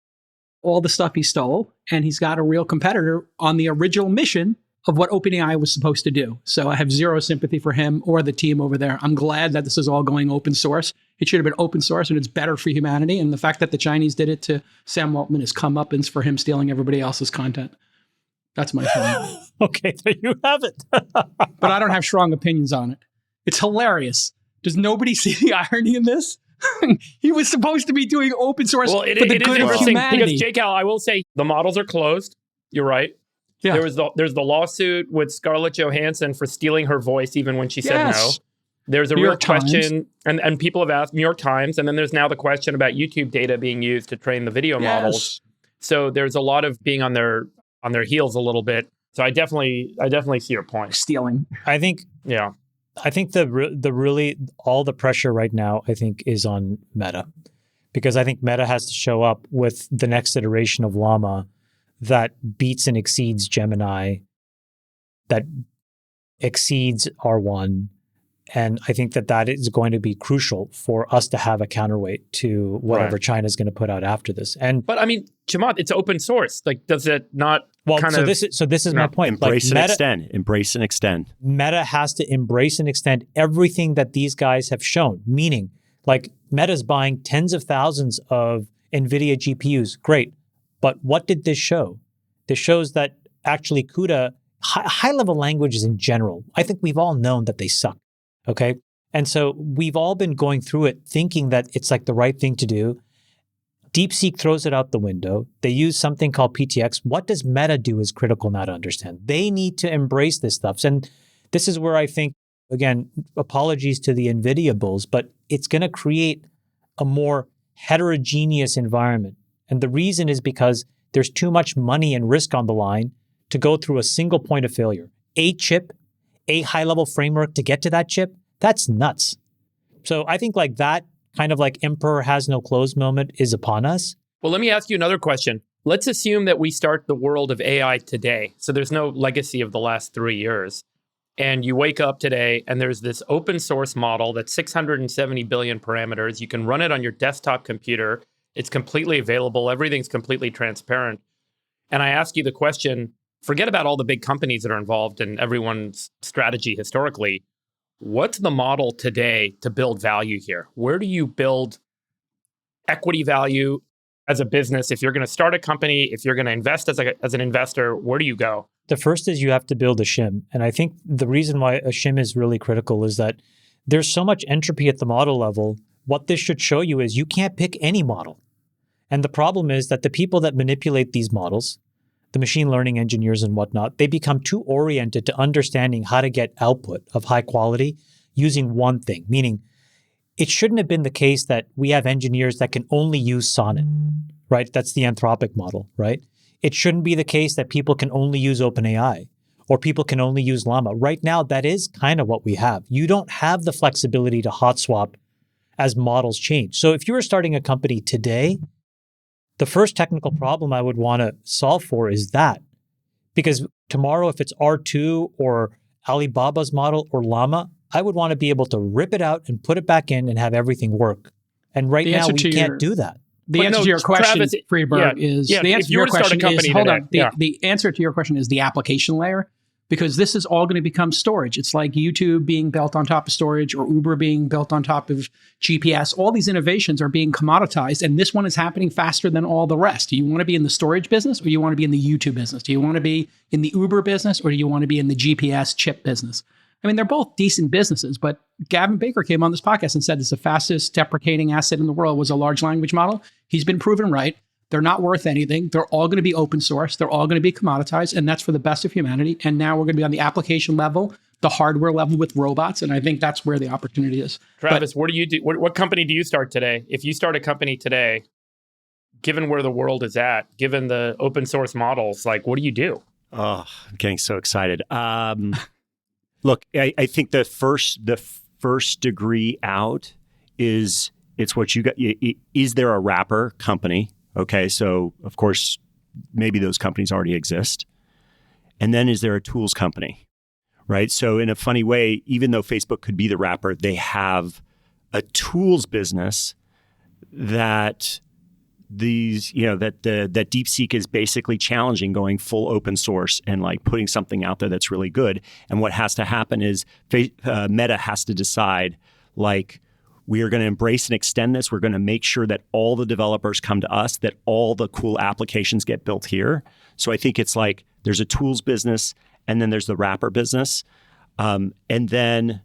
all the stuff he stole. And he's got a real competitor on the original mission of what OpenAI was supposed to do. So I have zero sympathy for him or the team over there. I'm glad that this is all going open source. It should have been open source and it's better for humanity. And the fact that the Chinese did it to Sam Altman is comeuppance for him stealing everybody else's content. That's my feeling. Okay, there you have it. But I don't have strong opinions on it. It's hilarious. Does nobody see the irony in this? He was supposed to be doing open source Well, for the it is good of interesting humanity. because, J-Cal, I will say the models are closed. You're right. Yeah. There's the lawsuit with Scarlett Johansson for stealing her voice even when she said no. Yes. There's a New real York Times. question, and people have asked New York Times, and then there's now the question about YouTube data being used to train the video models. So there's a lot of being on their heels a little bit. So I definitely see your point. Stealing. I think the really all the pressure right now, I think, is on Meta, because I think Meta has to show up with the next iteration of Llama that beats and exceeds Gemini, that exceeds R1. And I think that is going to be crucial for us to have a counterweight to whatever China is going to put out after this. But I mean, Chamath, it's open source. Like, does it not? This is my point. Embrace and extend. Embrace and extend. Meta has to embrace and extend everything that these guys have shown. Meaning, like, Meta's buying tens of thousands of NVIDIA GPUs. Great. But what did this show? This shows that actually CUDA, high-level languages in general, I think we've all known that they suck. Okay. And so we've all been going through it thinking that it's like the right thing to do. DeepSeek throws it out the window. They use something called PTX. What does Meta do is critical now to understand. They need to embrace this stuff. And this is where I think, again, apologies to the NVIDIA bulls, but it's going to create a more heterogeneous environment. And the reason is because there's too much money and risk on the line to go through a single point of failure. A chip, a high-level framework to get to that chip, that's nuts. So I think like that kind of like emperor has no clothes moment is upon us. Well, let me ask you another question. Let's assume that we start the world of AI today. So there's no legacy of the last 3 years. And you wake up today and there's this open source model that's 670 billion parameters. You can run it on your desktop computer. It's completely available. Everything's completely transparent. And I ask you the question, forget about all the big companies that are involved in everyone's strategy historically. What's the model today to build value here? Where do you build equity value as a business? If you're going to start a company, if you're going to invest as an investor, where do you go? The first is you have to build a shim. And I think the reason why a shim is really critical is that there's so much entropy at the model level. What this should show you is you can't pick any model. And the problem is that the people that manipulate these models, the machine learning engineers and whatnot, they become too oriented to understanding how to get output of high quality using one thing, meaning it shouldn't have been the case that we have engineers that can only use Sonnet, right? That's the Anthropic model, right? It shouldn't be the case that people can only use OpenAI or people can only use Llama. Right now, that is kind of what we have. You don't have the flexibility to hot swap as models change. So if you were starting a company today, the first technical problem I would want to solve for is that. Because tomorrow, if it's R2 or Alibaba's model or Llama, I would want to be able to rip it out and put it back in and have everything work. And right now, we can't do that. The answer to your question, Travis, Friedberg, is the answer to your question is hold on. The answer to your question is the application layer, because this is all going to become storage. It's like YouTube being built on top of storage or Uber being built on top of GPS. All these innovations are being commoditized, and this one is happening faster than all the rest. Do you want to be in the storage business or do you want to be in the YouTube business? Do you want to be in the Uber business or do you want to be in the GPS chip business? I mean, they're both decent businesses, but Gavin Baker came on this podcast and said this the fastest deprecating asset in the world was a large language model. He's been proven right. They're not worth anything. They're all going to be open source. They're all going to be commoditized, and that's for the best of humanity. And now we're going to be on the application level, the hardware level with robots, and I think that's where the opportunity is. Travis, what do you do? What company do you start today? If you start a company today, given where the world is at, given the open source models, like what do you do? Oh, I'm getting so excited. Look, I think the first degree out is it's what you got. Is there a wrapper company? Okay, so of course, maybe those companies already exist. And then is there a tools company, right? So in a funny way, even though Facebook could be the wrapper, they have a tools business that that DeepSeek is basically challenging, going full open source and like putting something out there that's really good. And what has to happen is Meta has to decide, like, we are going to embrace and extend this. We're going to make sure that all the developers come to us, that all the cool applications get built here. So I think it's like there's a tools business and then there's the wrapper business. And then,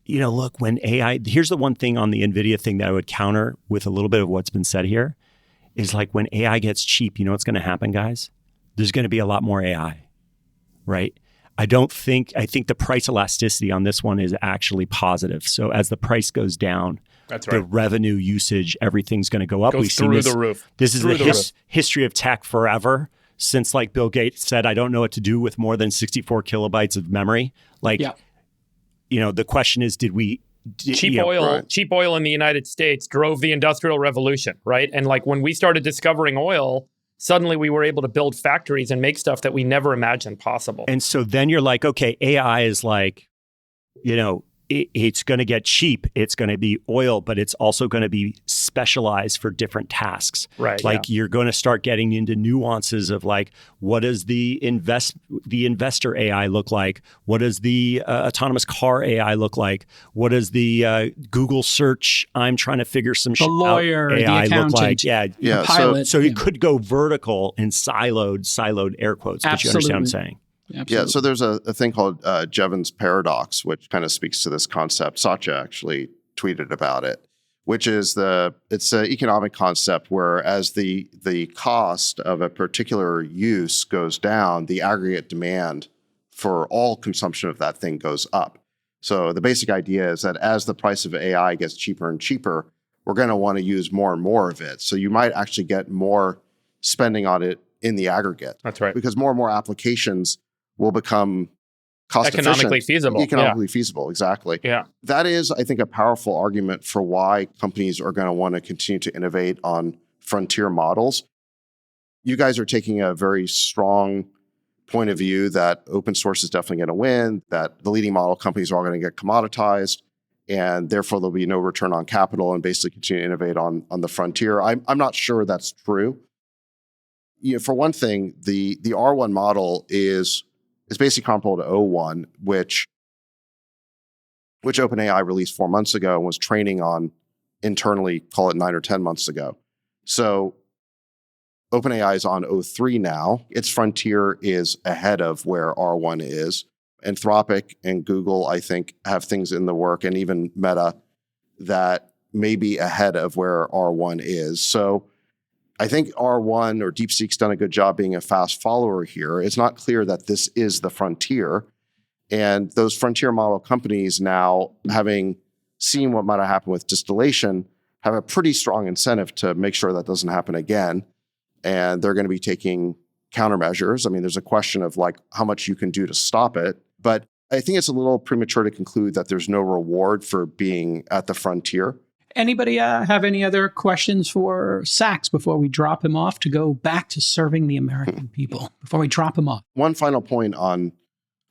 look, when AI, here's the one thing on the NVIDIA thing that I would counter with a little bit of what's been said here is like when AI gets cheap, you know what's going to happen, guys? There's going to be a lot more AI, right? I think the price elasticity on this one is actually positive. So as the price goes down, that's right, the revenue usage, everything's going to go up. We've seen this, the roof. This is the history of tech forever. Since like Bill Gates said, I don't know what to do with more than 64 kilobytes of memory. The question is, cheap oil in the United States drove the Industrial Revolution, right? And like when we started discovering oil, suddenly we were able to build factories and make stuff that we never imagined possible. And so then you're like, okay, AI is like, it's going to get cheap. It's going to be oil, but it's also going to be specialized for different tasks. Right. Like you're going to start getting into nuances of like, what does the investor AI look like? What does the autonomous car AI look like? What does the Google search, I'm trying to figure some shit out, lawyer, AI the look like? accountant, Yeah. pilot. So it could go vertical and siloed air quotes, but you understand what I'm saying? Absolutely. Yeah, so there's a thing called Jevons paradox, which kind of speaks to this concept. Satya actually tweeted about it, which is it's an economic concept where as the cost of a particular use goes down, the aggregate demand for all consumption of that thing goes up. So the basic idea is that as the price of AI gets cheaper and cheaper, we're going to want to use more and more of it. So you might actually get more spending on it in the aggregate. That's right. Because more and more applications will become economically feasible. Economically feasible, exactly. Yeah. That is, I think, a powerful argument for why companies are going to want to continue to innovate on frontier models. You guys are taking a very strong point of view that open source is definitely going to win, that the leading model companies are all going to get commoditized, and therefore there'll be no return on capital and basically continue to innovate on the frontier. I'm not sure that's true. For one thing, the R1 model is basically comparable to O1, which OpenAI released 4 months ago and was training on internally, call it 9 or 10 months ago. So OpenAI is on O3 now. Its frontier is ahead of where R1 is. Anthropic and Google, I think, have things in the work, and even Meta, that may be ahead of where R1 is. So I think R1 or DeepSeek's done a good job being a fast follower here. It's not clear that this is the frontier. And those frontier model companies now, having seen what might have happened with distillation, have a pretty strong incentive to make sure that doesn't happen again. And they're going to be taking countermeasures. I mean, there's a question of like how much you can do to stop it. But I think it's a little premature to conclude that there's no reward for being at the frontier. Anybody have any other questions for Sachs before we drop him off to go back to serving the American people? Before we drop him off. One final point on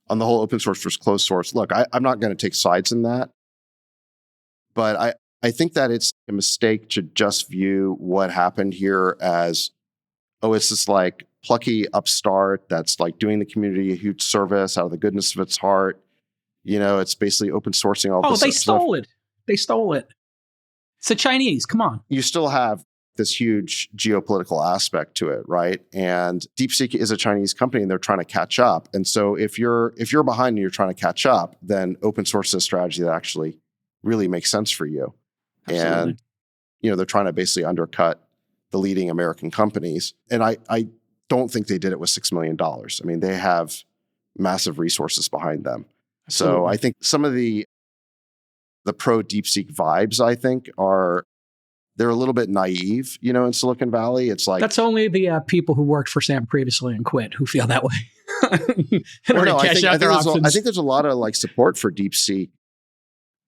the whole open source versus closed source. Look, I'm not going to take sides in that, but I think that it's a mistake to just view what happened here as, it's this like plucky upstart that's like doing the community a huge service out of the goodness of its heart. It's basically open sourcing all this stuff. They stole it. They stole it. It's the Chinese. Come on. You still have this huge geopolitical aspect to it, right? And DeepSeek is a Chinese company, and they're trying to catch up. And so if you're behind and you're trying to catch up, then open source is a strategy that actually really makes sense for you. Absolutely. And they're trying to basically undercut the leading American companies. And I don't think they did it with $6 million. I mean, they have massive resources behind them. Absolutely. So I think some of the pro DeepSeek vibes, I think, they're a little bit naive, in Silicon Valley. It's like... That's only the people who worked for Sam previously and quit who feel that way. I think there's a lot of like support for DeepSeek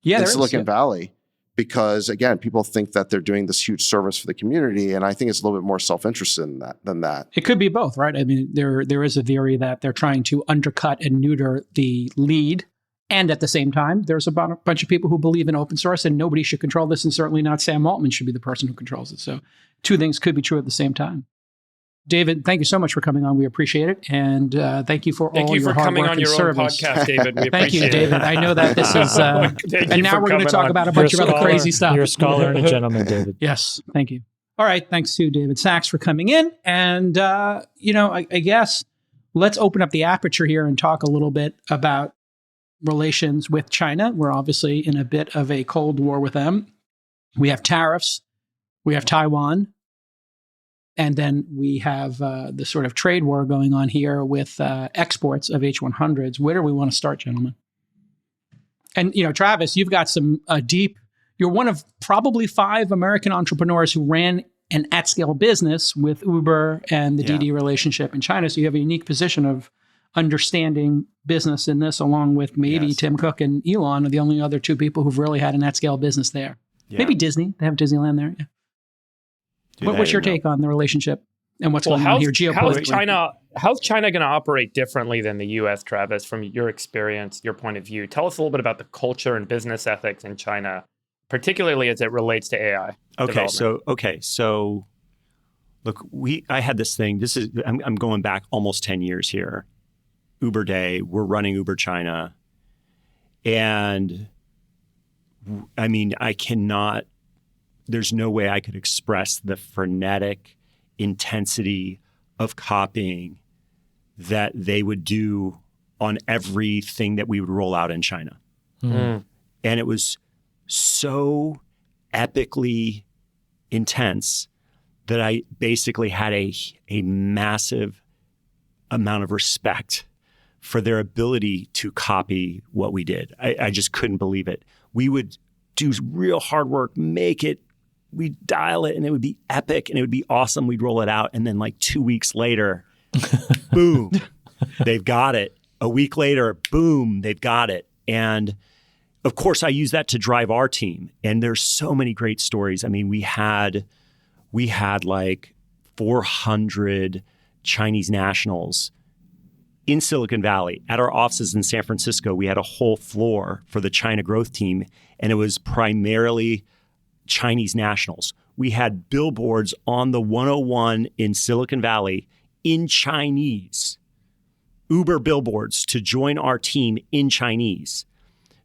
in Silicon Valley. because again, people think that they're doing this huge service for the community. And I think it's a little bit more self-interested than that. It could be both, right? I mean, there is a theory that they're trying to undercut and neuter the lead. And at the same time, there's about a bunch of people who believe in open source and nobody should control this. And certainly not Sam Altman should be the person who controls it. So two things could be true at the same time. David, thank you so much for coming on. We appreciate it. And thank you for all your hard work and service. Thank you for coming on your own podcast, David. We Thank you, appreciate David. I know that this is... and now we're going to talk about a bunch of other crazy stuff. You're a scholar and a gentleman, David. Yes, thank you. All right, thanks to David Sachs for coming in. And, I guess let's open up the aperture here and talk a little bit about relations with China. We're obviously in a bit of a Cold War with them. We have tariffs. We have Taiwan. And then we have the sort of trade war going on here with exports of H100s. Where do we want to start, gentlemen? And, Travis, you've got some you're one of probably 5 American entrepreneurs who ran an at-scale business with Uber and the DiDi relationship in China. So you have a unique position of understanding business in this, along with maybe Tim Cook and Elon are the only other 2 people who've really had an at-scale business there. Yeah. Maybe Disney. They have Disneyland there. Yeah. What's your take on the relationship and what's going on here geopolitically? How's China going to operate differently than the U.S., Travis, from your experience, your point of view? Tell us a little bit about the culture and business ethics in China, particularly as it relates to AI. So look, I had this thing. I'm going back almost 10 years here. Uber Day, we're running Uber China. And I mean, there's no way I could express the frenetic intensity of copying that they would do on everything that we would roll out in China. Mm. And it was so epically intense that I basically had a massive amount of respect for their ability to copy what we did. I just couldn't believe it. We would do real hard work, we'd dial it, and it would be epic, and it would be awesome. We'd roll it out, and then like 2 weeks later, boom, they've got it. A week later, boom, they've got it. And of course, I use that to drive our team. And there's so many great stories. I mean, we had like 400 Chinese nationals in Silicon Valley. At our offices in San Francisco, we had a whole floor for the China growth team, and it was primarily Chinese nationals. We had billboards on the 101 in Silicon Valley in Chinese, Uber billboards to join our team in Chinese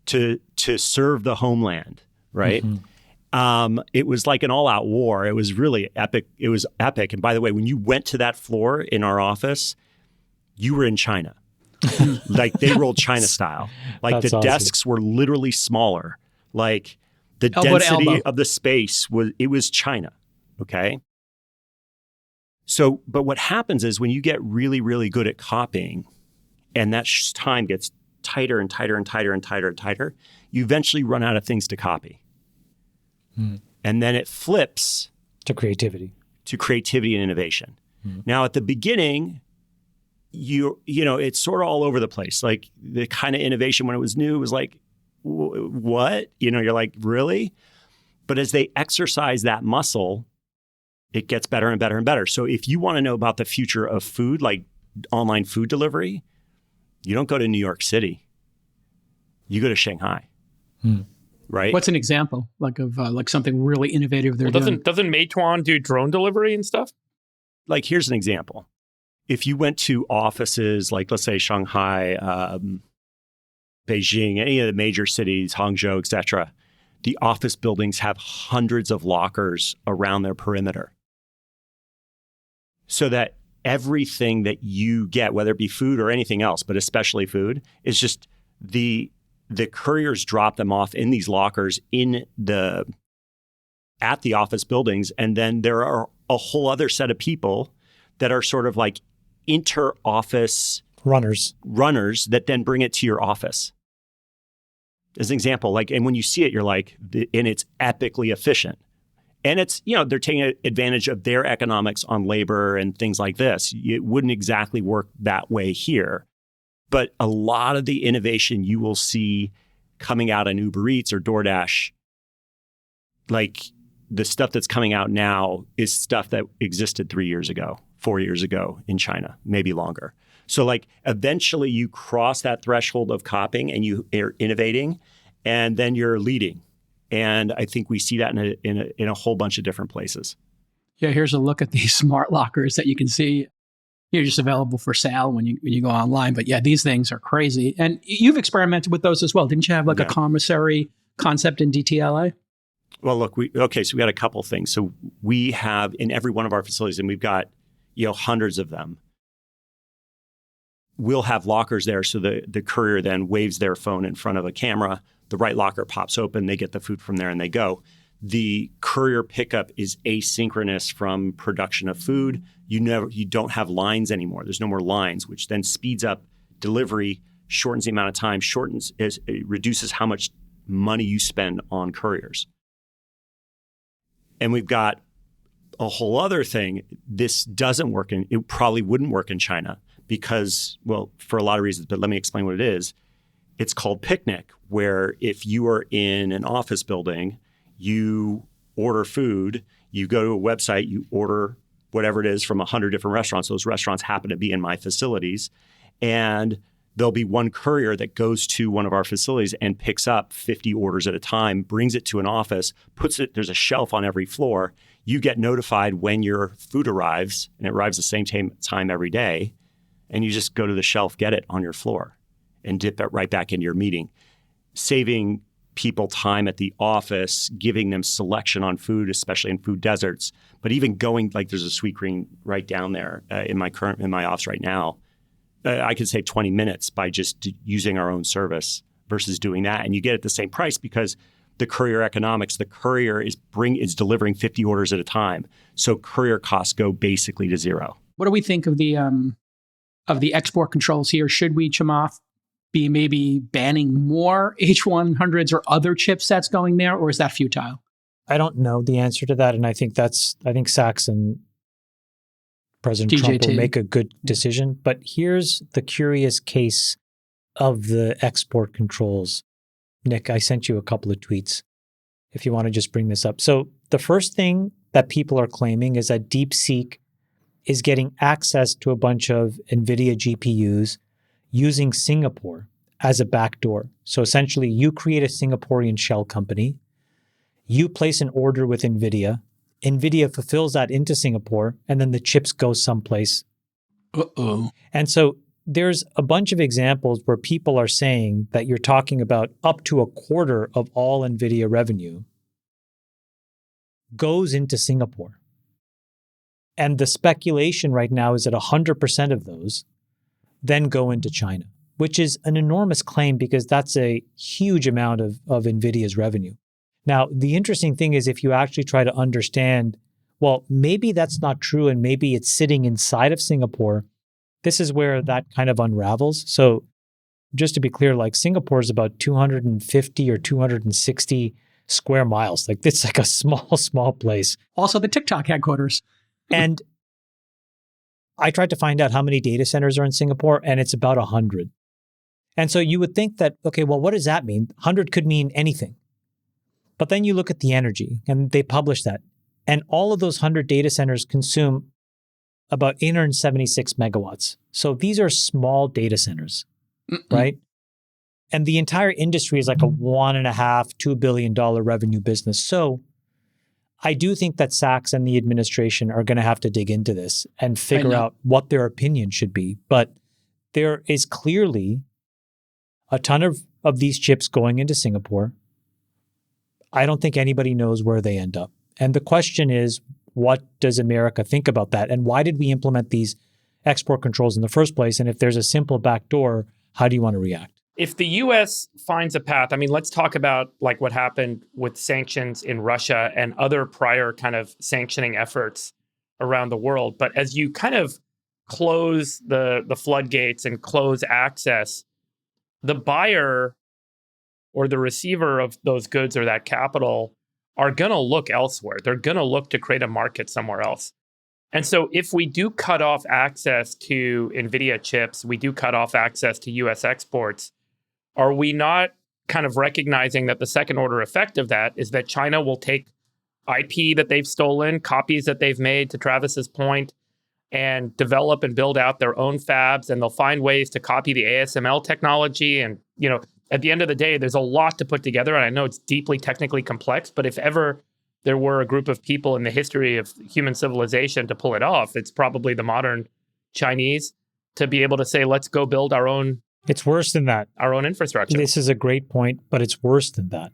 to serve the homeland, right? Mm-hmm. It was like an all-out war. It was really epic. It was epic. And by the way, when you went to that floor in our office, you were in China. Like they rolled China style. Like that's the awesome. Desks were literally smaller. Like the density of the space was China. Okay. So, but what happens is when you get really, really good at copying and that time gets tighter and tighter and tighter and tighter and tighter, you eventually run out of things to copy. And then it flips to creativity and innovation. Now at the beginning, you know, it's sort of all over the place. Like the kind of innovation when it was new was like, what? You know, you're like, really? But as they exercise that muscle, it gets better and better and better. So if you want to know about the future of food, like online food delivery, you don't go to New York City. You go to Shanghai. Right? What's an example of like something really innovative they're doing? Doesn't Meituan do drone delivery and stuff? Like, here's an example. If you went to offices like, let's say, Shanghai, Beijing, any of the major cities, Hangzhou, et cetera, the office buildings have hundreds of lockers around their perimeter. So that everything that you get, whether it be food or anything else, but especially food, is just the couriers drop them off in these lockers at the office buildings. And then there are a whole other set of people that are sort of like inter-office runners that then bring it to your office. As an example, like, and when you see it, you're like, and it's epically efficient. And it's, you know, they're taking advantage of their economics on labor and things like this. It wouldn't exactly work that way here. But a lot of the innovation you will see coming out in Uber Eats or DoorDash like the stuff that's coming out now is stuff that existed 3 years ago, 4 years ago in China, maybe longer. So like eventually you cross that threshold of copying and you are innovating, and then you're leading. And I think we see that in a whole bunch of different places. Yeah, here's a look at these smart lockers that you can see. You're just available for sale when you go online. But yeah, these things are crazy. And you've experimented with those as well. Didn't you have like a commissary concept in DTLA? Well, look, so we got a couple things. So we have in every one of our facilities, and we've got, hundreds of them. We'll have lockers there. So the courier then waves their phone in front of a camera. The right locker pops open. They get the food from there and they go. The courier pickup is asynchronous from production of food. You don't have lines anymore. There's no more lines, which then speeds up delivery, shortens the amount of time, it reduces how much money you spend on couriers. And we've got a whole other thing. This doesn't work, and it probably wouldn't work in China because, well, for a lot of reasons, but let me explain what it is. It's called Picnic, where if you are in an office building, you order food, you go to a website, you order whatever it is from 100 different restaurants. Those restaurants happen to be in my facilities. And there'll be one courier that goes to one of our facilities and picks up 50 orders at a time, brings it to an office, there's a shelf on every floor. You get notified when your food arrives, and it arrives the same time every day. And you just go to the shelf, get it on your floor, and dip it right back into your meeting, saving people time at the office, giving them selection on food, especially in food deserts. But even going, like there's a Sweetgreen right down there in my office right now. I could save 20 minutes by just using our own service versus doing that. And you get it the same price because the courier economics, the courier is delivering 50 orders at a time. So courier costs go basically to zero. What do we think of the export controls here? Should we, Chamath, be maybe banning more H100s or other chipsets going there, or is that futile? I don't know the answer to that. And I think Sachs and President Trump will make a good decision. But here's the curious case of the export controls. Nick, I sent you a couple of tweets if you want to just bring this up. So the first thing that people are claiming is that DeepSeek is getting access to a bunch of NVIDIA GPUs using Singapore as a backdoor. So essentially, you create a Singaporean shell company, you place an order with NVIDIA, NVIDIA fulfills that into Singapore, and then the chips go someplace. Uh-oh. And so there's a bunch of examples where people are saying that you're talking about up to a quarter of all NVIDIA revenue goes into Singapore. And the speculation right now is that 100% of those then go into China, which is an enormous claim because that's a huge amount of NVIDIA's revenue. Now, the interesting thing is if you actually try to understand, well, maybe that's not true and maybe it's sitting inside of Singapore, this is where that kind of unravels. So just to be clear, like Singapore is about 250 or 260 square miles. Like it's like a small place. Also the TikTok headquarters. And I tried to find out how many data centers are in Singapore, and it's about 100. And so you would think that, okay, well, what does that mean? 100 could mean anything. But then you look at the energy, and they publish that. And all of those 100 data centers consume about 876 megawatts. So these are small data centers, right? And the entire industry is like a $1.5–2 billion revenue business. So I do think that Sachs and the administration are going to have to dig into this and figure out what their opinion should be. But there is clearly a ton of these chips going into Singapore. I don't think anybody knows where they end up. And the question is, what does America think about that? And why did we implement these export controls in the first place? And if there's a simple backdoor, how do you want to react? If the U.S. finds a path, I mean, let's talk about like what happened with sanctions in Russia and other prior kind of sanctioning efforts around the world. But as you kind of close the floodgates and close access, the buyer or the receiver of those goods or that capital are going to look elsewhere. They're going to look to create a market somewhere else. And so if we do cut off access to NVIDIA chips, we do cut off access to U.S. exports, are we not kind of recognizing that the second order effect of that is that China will take IP that they've stolen, copies that they've made, to Travis's point, and develop and build out their own fabs. And they'll find ways to copy the ASML technology. And, at the end of the day, there's a lot to put together. And I know it's deeply technically complex, but if ever there were a group of people in the history of human civilization to pull it off, it's probably the modern Chinese, to be able to say, let's go build our own. It's worse than that. Our own infrastructure. This is a great point, but it's worse than that.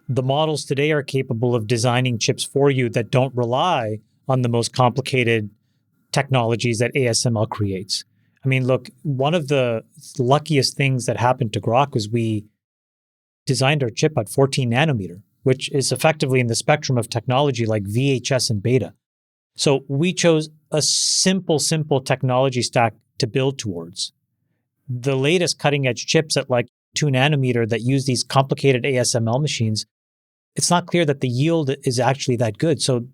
The models today are capable of designing chips for you that don't rely on the most complicated technologies that ASML creates. I mean, look, one of the luckiest things that happened to Grok was we designed our chip at 14 nanometer, which is effectively in the spectrum of technology like VHS and beta. So we chose a simple technology stack to build towards. The latest cutting edge chips at like 2 nanometer that use these complicated ASML machines, it's not clear that the yield is actually that good. So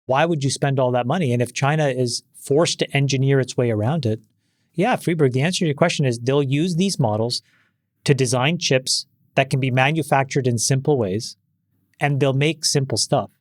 why would you spend all that money? And if China is forced to engineer its way around it, yeah, Friedberg, the answer to your question is they'll use these models to design chips that can be manufactured in simple ways, and they'll make simple stuff.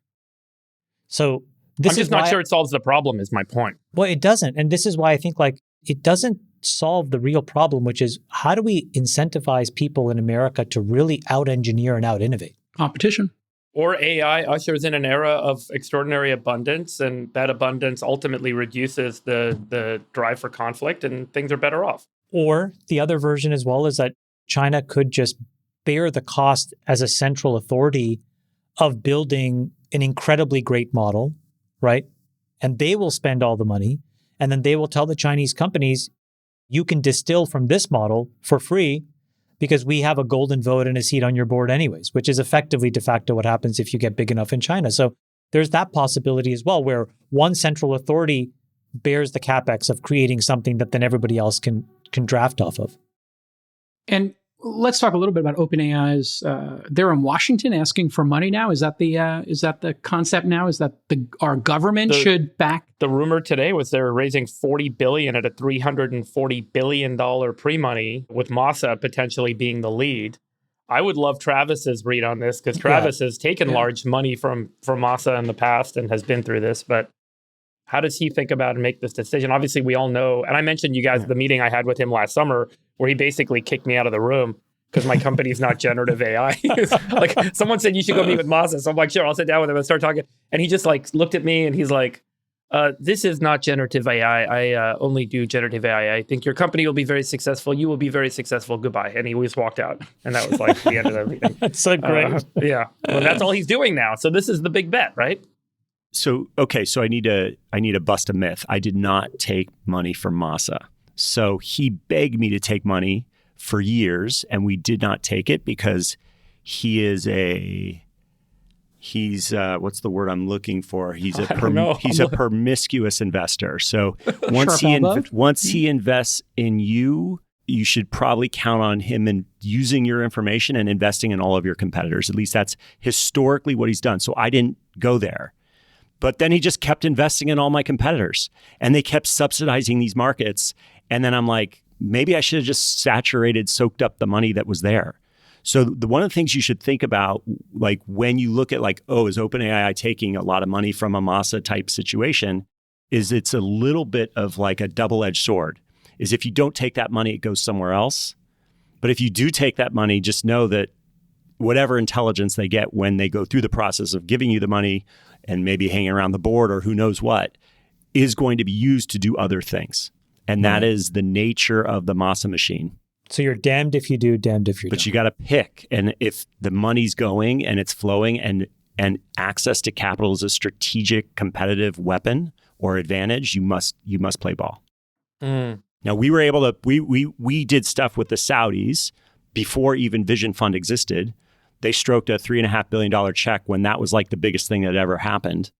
So I'm just not sure it solves the problem, is my point. Well, it doesn't. And this is why I think it doesn't solve the real problem, which is how do we incentivize people in America to really out-engineer and out-innovate? Competition. Or AI ushers in an era of extraordinary abundance, and that abundance ultimately reduces the drive for conflict, and things are better off. Or the other version as well is that China could just bear the cost as a central authority of building an incredibly great model, right? And they will spend all the money, and then they will tell the Chinese companies, you can distill from this model for free because we have a golden vote and a seat on your board anyways, which is effectively de facto what happens if you get big enough in China. So there's that possibility as well, where one central authority bears the capex of creating something that then everybody else can draft off of. And let's talk a little bit about OpenAI's. They're in Washington asking for money now. Is that the concept now? Is that our government should back? The rumor today was they're raising $40 billion at a $340 billion pre-money, with Masa potentially being the lead. I would love Travis's read on this, because Travis has taken large money from Masa in the past and has been through this. But how does he think about and make this decision? Obviously, we all know, and I mentioned you guys the meeting I had with him last summer, where he basically kicked me out of the room because my company's not generative AI. Like, someone said you should go meet with Masa. So I'm like, sure, I'll sit down with him and start talking. And he just looked at me and he's like, this is not generative AI. I only do generative AI. I think your company will be very successful. You will be very successful. Goodbye. And he always walked out. And that was like the end of the meeting. That's so great. Yeah. Well, that's all he's doing now. So this is the big bet, right? So I need to bust a myth. I did not take money from Masa. So he begged me to take money for years, and we did not take it because he's what's the word I'm looking for? He's a promiscuous investor. So once he invests in you, you should probably count on him and using your information and investing in all of your competitors. At least that's historically what he's done. So I didn't go there. But then he just kept investing in all my competitors, and they kept subsidizing these markets. And then I'm like, maybe I should have just soaked up the money that was there. So one of the things you should think about, like when you look at is OpenAI taking a lot of money from a Masa type situation, is it's a little bit of like a double-edged sword. Is if you don't take that money, it goes somewhere else. But if you do take that money, just know that whatever intelligence they get when they go through the process of giving you the money and maybe hanging around the board or who knows what, is going to be used to do other things. And that is the nature of the Masa machine. So you're damned if you do, damned if you don't. But you got to pick. And if the money's going and it's flowing and access to capital is a strategic competitive weapon or advantage, you must play ball. Now, we were able to, we did stuff with the Saudis before even Vision Fund existed. They stroked a $3.5 billion check when that was like the biggest thing that ever happened.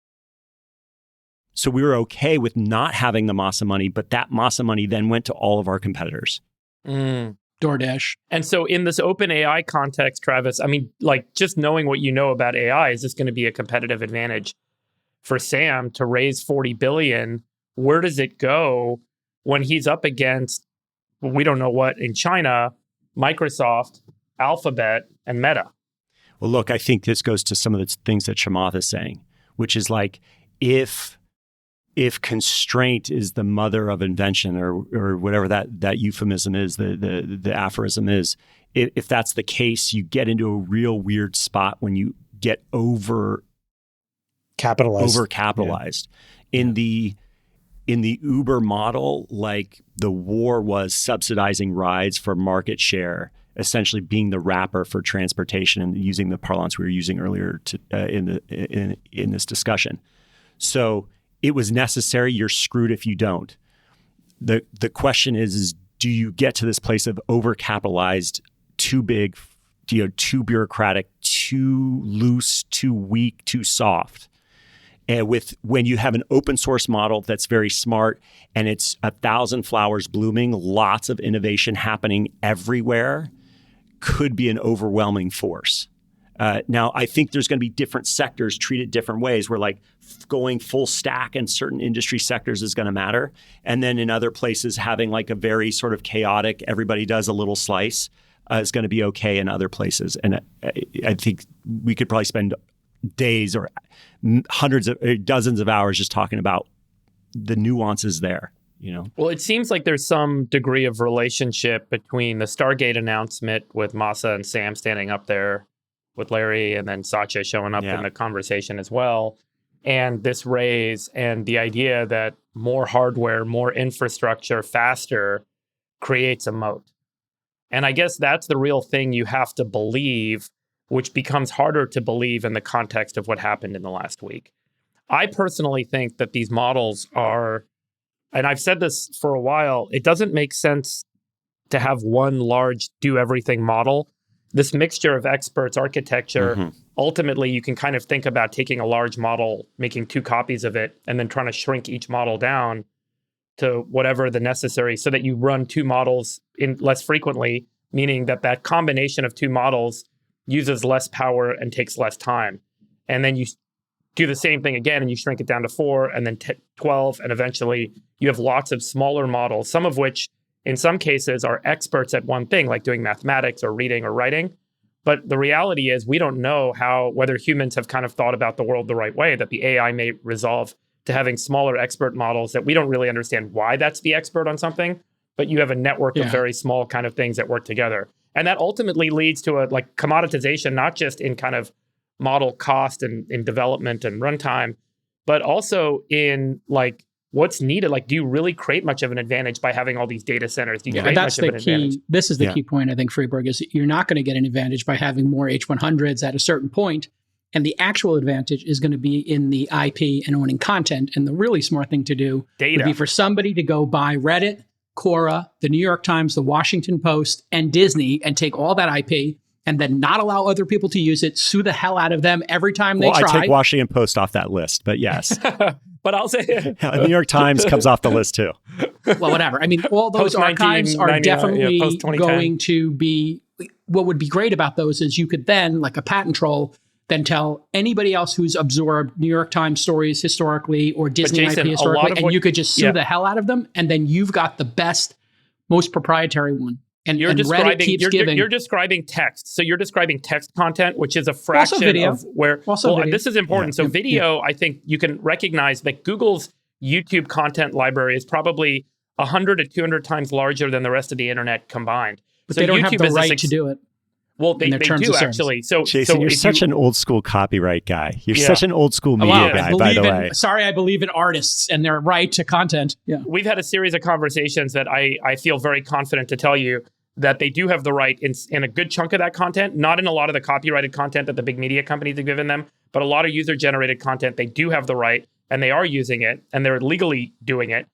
So we were okay with not having the Masa money, but that Masa money then went to all of our competitors. DoorDash. And so in this OpenAI context, Travis, I mean, just knowing what you know about AI, is this going to be a competitive advantage for Sam to raise $40 billion? Where does it go when he's up against, we don't know what, in China, Microsoft, Alphabet, and Meta? Well, look, I think this goes to some of the things that Chamath is saying. which is like if constraint is the mother of invention, or whatever that euphemism is, the aphorism is, if that's the case, you get into a real weird spot when you get overcapitalized. In the Uber model, like the war was subsidizing rides for market share, essentially being the wrapper for transportation, and using the parlance we were using earlier in this discussion. So it was necessary. You're screwed if you don't. The question is do you get to this place of overcapitalized, too big, too bureaucratic, too loose, too weak, too soft? And when you have an open source model that's very smart and it's 1,000 flowers blooming, lots of innovation happening everywhere, could be an overwhelming force. Now, I think there's going to be different sectors treated different ways, where like going full stack in certain industry sectors is going to matter. And then in other places, having like a very sort of chaotic, everybody does a little slice is going to be okay in other places. And I think we could probably spend days or dozens of hours just talking about the nuances there. Well, it seems like there's some degree of relationship between the Stargate announcement with Masa and Sam standing up there with Larry, and then Satya showing up in the conversation as well, and this raise, and the idea that more hardware, more infrastructure, faster creates a moat. And I guess that's the real thing you have to believe, which becomes harder to believe in the context of what happened in the last week. I personally think that these models are, and I've said this for a while, it doesn't make sense to have one large do-everything model. This mixture of experts, architecture, ultimately you can kind of think about taking a large model, making 2 copies of it, and then trying to shrink each model down to whatever the necessary, so that you run 2 models in less frequently, meaning that combination of 2 models uses less power and takes less time. And then you do the same thing again and you shrink it down to 4 and then 12. And eventually you have lots of smaller models, some of which in some cases are experts at one thing, like doing mathematics or reading or writing. But the reality is we don't know whether humans have kind of thought about the world the right way, that the AI may resolve to having smaller expert models that we don't really understand why that's the expert on something, but you have a network of very small kind of things that work together. And that ultimately leads to a like commoditization, not just in kind of model cost and in development and runtime, but also in like what's needed. Like, do you really create much of an advantage by having all these data centers? Do you create that's much the of an key. advantage? This is the key point, I think, Freeberg, is you're not going to get an advantage by having more H100s at a certain point. And the actual advantage is going to be in the IP and owning content. And the really smart thing to do would be for somebody to go buy Reddit, Quora, the New York Times, the Washington Post, and Disney, and take all that IP and then not allow other people to use it, sue the hell out of them every time they try. I take Washington Post off that list, but yes. But I'll say the New York Times comes off the list too. Well, whatever. I mean, all those archives are definitely going to be, what would be great about those is you could then, like a patent troll, then tell anybody else who's absorbed New York Times stories historically or Disney IP historically, and you could just sue the hell out of them, and then you've got the best, most proprietary one. And you're describing text. So you're describing text content, which is a fraction of where. This is important. So video, I think you can recognize that Google's YouTube content library is probably 100 to 200 times larger than the rest of the internet combined. But they don't have the right to do it. Well, they do actually. So, Jason, you're such an old school copyright guy. You're such an old school media guy, by the way. Sorry, I believe in artists and their right to content. Yeah, we've had a series of conversations that I feel very confident to tell you that they do have the right in a good chunk of that content, not in a lot of the copyrighted content that the big media companies have given them, but a lot of user-generated content, they do have the right, and they are using it, and they're legally doing it.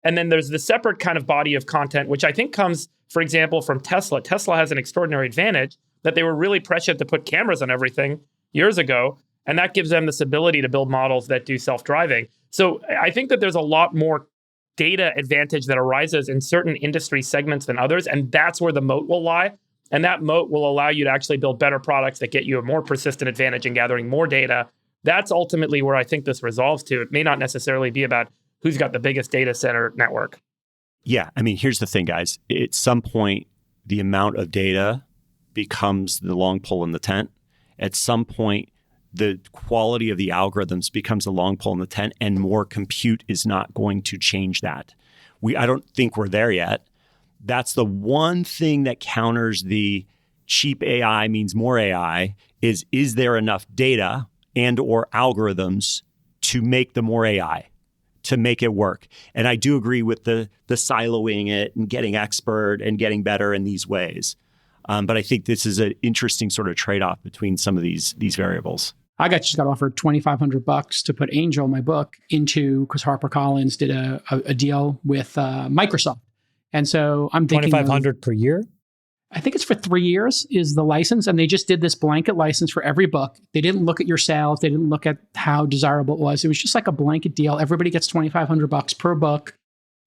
And then there's the separate kind of body of content, which I think comes, for example, from Tesla. Tesla has an extraordinary advantage that they were really prescient to put cameras on everything years ago, and that gives them this ability to build models that do self-driving. So I think that there's a lot more data advantage that arises in certain industry segments than others, and that's where the moat will lie. And that moat will allow you to actually build better products that get you a more persistent advantage in gathering more data. That's ultimately where I think this resolves to. It may not necessarily be about who's got the biggest data center network. Yeah, I mean, here's the thing, guys. At some point, the amount of data becomes the long pole in the tent. At some point, the quality of the algorithms becomes a long pole in the tent, and more compute is not going to change that. I don't think we're there yet. That's the one thing that counters the cheap AI means more AI is there enough data and or algorithms to make the more AI, to make it work? And I do agree with the siloing it and getting expert and getting better in these ways. But I think this is an interesting sort of trade-off between some of these variables. I just got offered $2,500 to put Angel, my book, into, because HarperCollins did a deal with Microsoft. And so I'm thinking $2,500 per year? I think it's for 3 years is the license. And they just did this blanket license for every book. They didn't look at your sales. They didn't look at how desirable it was. It was just like a blanket deal. Everybody gets $2,500 per book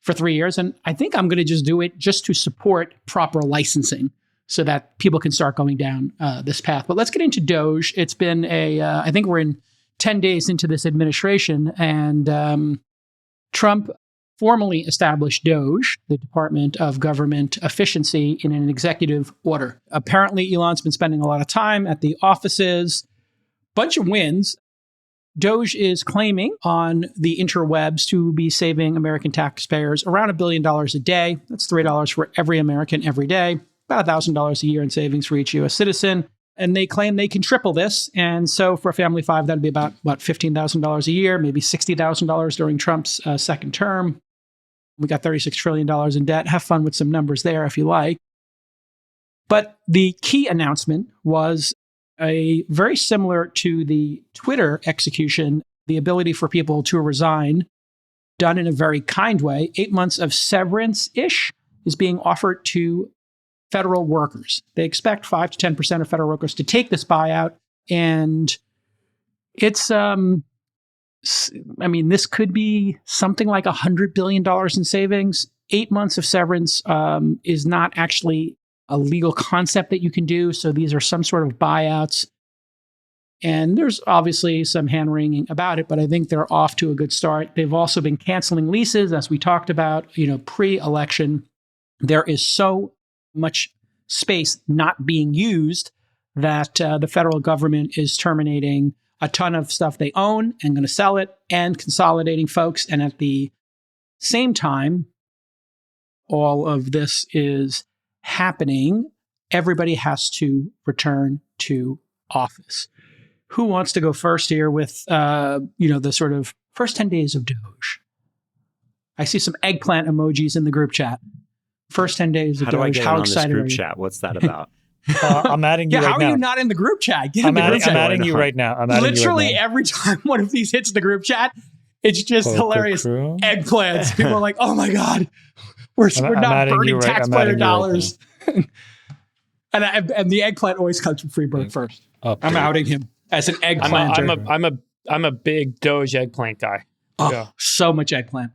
for 3 years. And I think I'm going to just do it just to support proper licensing so that people can start going down this path. But let's get into Doge. It's been I think we're in 10 days into this administration, and Trump formally established Doge, the Department of Government Efficiency, in an executive order. Apparently, Elon's been spending a lot of time at the offices. Bunch of wins. Doge is claiming on the interwebs to be saving American taxpayers around $1 billion a day. That's $3 for every American every day. About $1,000 a year in savings for each U.S. citizen. And they claim they can triple this. And so for a family of five, that'd be about, $15,000 a year, maybe $60,000 during Trump's second term. We got $36 trillion in debt. Have fun with some numbers there if you like. But the key announcement was very similar to the Twitter execution, the ability for people to resign, done in a very kind way. 8 months of severance-ish is being offered to federal workers. They expect 5 to 10% of federal workers to take this buyout. And it's, this could be something like $100 billion in savings. 8 months of severance is not actually a legal concept that you can do. So these are some sort of buyouts. And there's obviously some hand-wringing about it, but I think they're off to a good start. They've also been canceling leases, as we talked about, pre-election. There is so much space not being used that the federal government is terminating a ton of stuff they own and going to sell it and consolidating folks. And at the same time, all of this is happening. Everybody has to return to office. Who wants to go first here with, the sort of first 10 days of Doge? I see some eggplant emojis in the group chat. First 10 days of How do I Doge. get How on this excited group are you? chat? What's that about? I'm adding you Yeah, right how now. are you not in the group chat? Get in I'm the group chat. adding you right now. Literally every time one of these hits the group chat, it's just Poker hilarious. crew. Eggplants. People are like, oh my God, we're not burning taxpayer dollars. And the eggplant always comes from Freeberg first. I'm outing him as an eggplanter. I'm a big Doge eggplant guy. So much eggplant.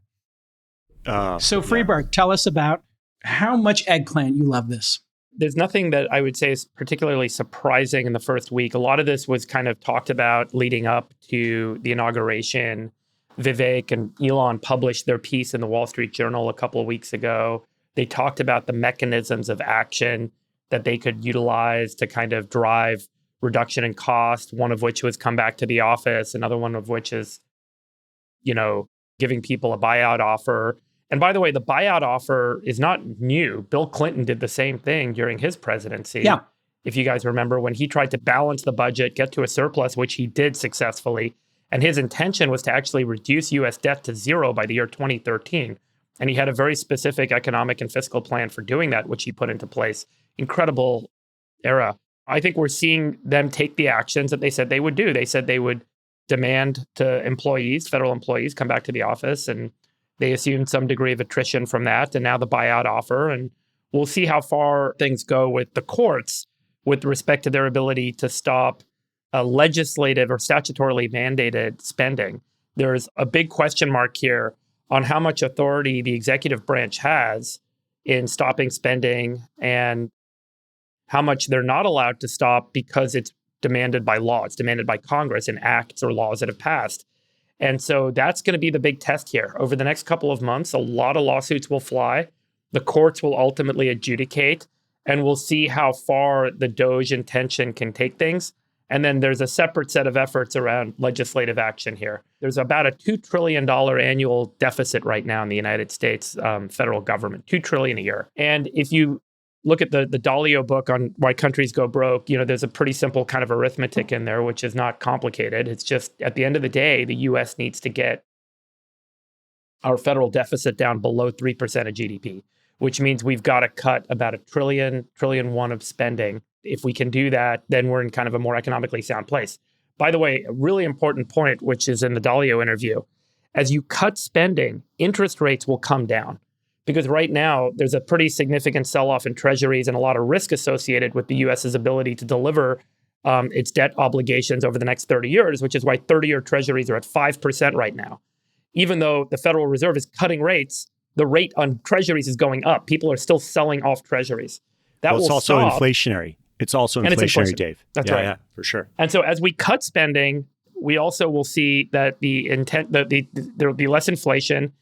So Freeberg, tell us about how much eggplant you love this. There's nothing that I would say is particularly surprising in the first week. A lot of this was kind of talked about leading up to the inauguration. Vivek and Elon published their piece in the Wall Street Journal a couple of weeks ago. They talked about the mechanisms of action that they could utilize to kind of drive reduction in cost, one of which was come back to the office, another one of which is, giving people a buyout offer. And by the way, the buyout offer is not new. Bill Clinton did the same thing during his presidency. Yeah. If you guys remember, when he tried to balance the budget, get to a surplus, which he did successfully. And his intention was to actually reduce U.S. debt to zero by the year 2013. And he had a very specific economic and fiscal plan for doing that, which he put into place. Incredible era. I think we're seeing them take the actions that they said they would do. They said they would demand to employees, federal employees, come back to the office, and they assumed some degree of attrition from that, and now the buyout offer. And we'll see how far things go with the courts with respect to their ability to stop legislative or statutorily mandated spending. There's a big question mark here on how much authority the executive branch has in stopping spending and how much they're not allowed to stop because it's demanded by law. It's demanded by Congress in acts or laws that have passed. And so that's going to be the big test here. Over the next couple of months, a lot of lawsuits will fly. The courts will ultimately adjudicate, and we'll see how far the Doge intention can take things. And then there's a separate set of efforts around legislative action here. There's about a $2 trillion annual deficit right now in the United States federal government, $2 trillion a year. And if you look at the Dalio book on why countries go broke, there's a pretty simple kind of arithmetic in there, which is not complicated. It's just at the end of the day, the US needs to get our federal deficit down below 3% of GDP, which means we've got to cut about $1 trillion of spending. If we can do that, then we're in kind of a more economically sound place. By the way, a really important point, which is in the Dalio interview, as you cut spending, interest rates will come down. Because right now, there's a pretty significant sell-off in treasuries and a lot of risk associated with the US's ability to deliver its debt obligations over the next 30 years, which is why 30-year treasuries are at 5% right now. Even though the Federal Reserve is cutting rates, the rate on treasuries is going up. People are still selling off treasuries. That will it's also stop. Inflationary. It's also inflationary, Dave. That's right. Yeah, for sure. And so as we cut spending, we also will see that there will be less inflation,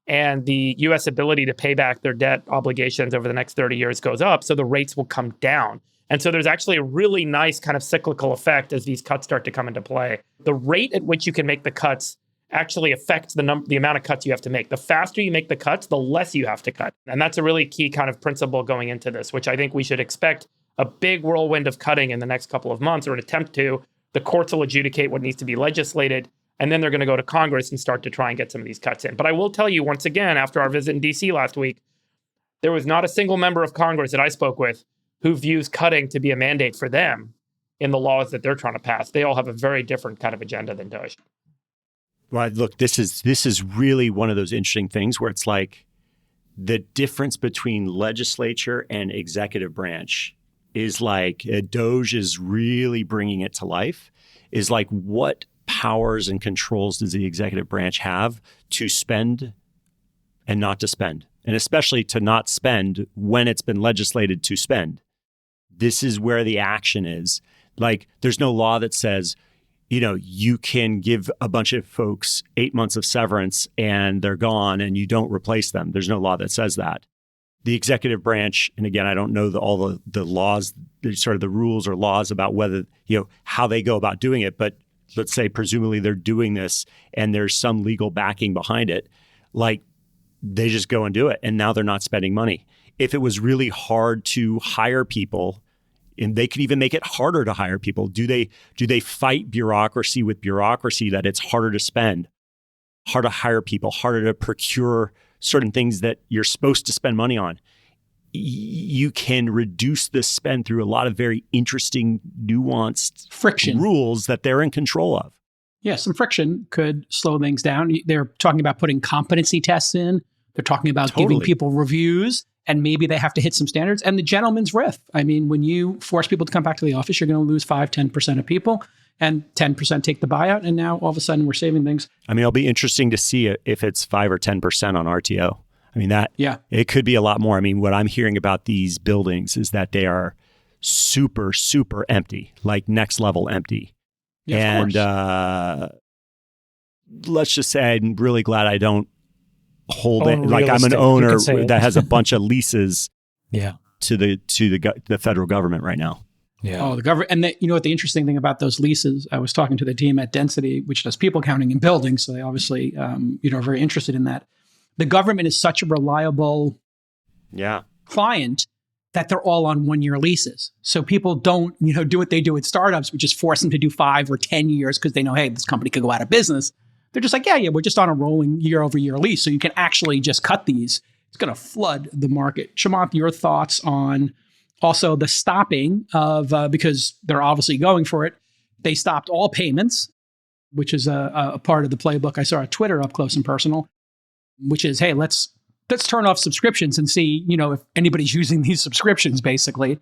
and the U.S. ability to pay back their debt obligations over the next 30 years goes up, so the rates will come down. And so there's actually a really nice kind of cyclical effect as these cuts start to come into play. The rate at which you can make the cuts actually affects the amount of cuts you have to make. The faster you make the cuts, the less you have to cut. And that's a really key kind of principle going into this, which I think we should expect a big whirlwind of cutting in the next couple of months, or an attempt to. The courts will adjudicate what needs to be legislated, and then they're going to go to Congress and start to try and get some of these cuts in. But I will tell you once again, after our visit in D.C. last week, there was not a single member of Congress that I spoke with who views cutting to be a mandate for them in the laws that they're trying to pass. They all have a very different kind of agenda than Doge. Well, look, this is really one of those interesting things where it's like the difference between legislature and executive branch is like Doge is really bringing it to life, is like what powers and controls does the executive branch have to spend and not to spend, and especially to not spend when it's been legislated to spend. This is where the action is. Like, there's no law that says, you can give a bunch of folks 8 months of severance and they're gone and you don't replace them. There's no law that says that. The executive branch, and again, I don't know all the laws, sort of the rules or laws about whether, how they go about doing it, but let's say presumably they're doing this and there's some legal backing behind it, like they just go and do it. And now they're not spending money. If it was really hard to hire people, and they could even make it harder to hire people, do they fight bureaucracy with bureaucracy that it's harder to spend, harder to hire people, harder to procure certain things that you're supposed to spend money on? You can reduce the spend through a lot of very interesting, nuanced friction rules that they're in control of. Yeah, some friction could slow things down. They're talking about putting competency tests in. They're talking about giving people reviews, and maybe they have to hit some standards. And the gentleman's riff. I mean, when you force people to come back to the office, you're going to lose 5-10% of people, and 10% take the buyout. And now all of a sudden we're saving things. I mean, it'll be interesting to see if it's 5 or 10% on RTO. I mean, it could be a lot more. I mean, what I'm hearing about these buildings is that they are super, super empty, like next level empty. Yeah, and let's just say I'm really glad I don't hold it. Like, I'm an owner that has a bunch of leases to the federal government right now. Yeah. Oh, the government. And you know what the interesting thing about those leases, I was talking to the team at Density, which does people counting in buildings. So they obviously, are very interested in that. The government is such a reliable client that they're all on 1-year leases. So people don't, do what they do with startups, which is force them to do 5 or 10 years because they know, hey, this company could go out of business. They're just like, yeah, we're just on a rolling year-over-year lease. So you can actually just cut these. It's going to flood the market. Chamath, your thoughts on also the stopping of, because they're obviously going for it, they stopped all payments, which is a part of the playbook. I saw on Twitter up close and personal, which is, hey, let's turn off subscriptions and see, if anybody's using these subscriptions, basically.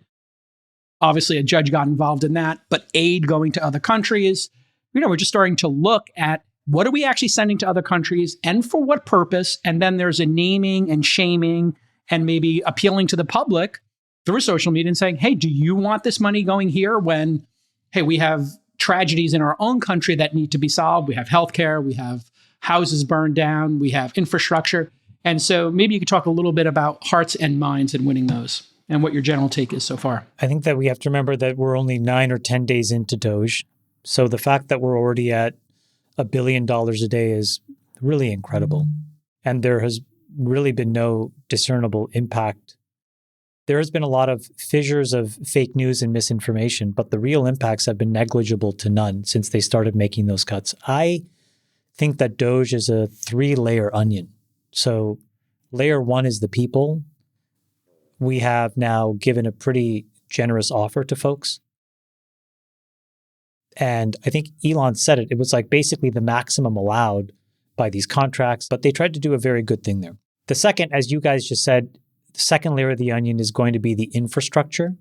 Obviously, a judge got involved in that, but aid going to other countries, we're just starting to look at what are we actually sending to other countries and for what purpose? And then there's a naming and shaming and maybe appealing to the public through social media and saying, hey, do you want this money going here when, hey, we have tragedies in our own country that need to be solved. We have healthcare, we have houses burned down, we have infrastructure. And so maybe you could talk a little bit about hearts and minds and winning those. and what your general take is so far. I think that we have to remember that we're only 9 or 10 days into Doge. So the fact that we're already at $1 billion a day is really incredible. And there has really been no discernible impact. There has been a lot of fissures of fake news and misinformation, but the real impacts have been negligible to none since they started making those cuts. I think that Doge is a 3-layer onion. So layer 1 is the people. We have now given a pretty generous offer to folks. And I think Elon said it. It was like basically the maximum allowed by these contracts, but they tried to do a very good thing there. The second, as you guys just said, the second layer of the onion is going to be the infrastructure,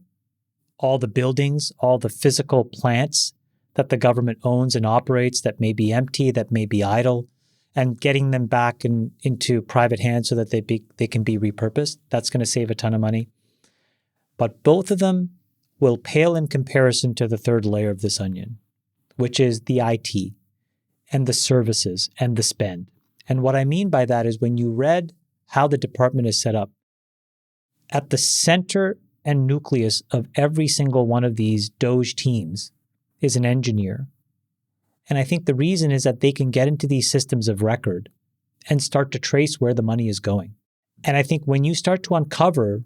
all the buildings, all the physical plants that the government owns and operates that may be empty, that may be idle, and getting them back into private hands so that they can be repurposed. That's going to save a ton of money. But both of them will pale in comparison to the third layer of this onion, which is the IT and the services and the spend. And what I mean by that is when you read how the department is set up, at the center and nucleus of every single one of these Doge teams is an engineer. And I think the reason is that they can get into these systems of record and start to trace where the money is going. And I think when you start to uncover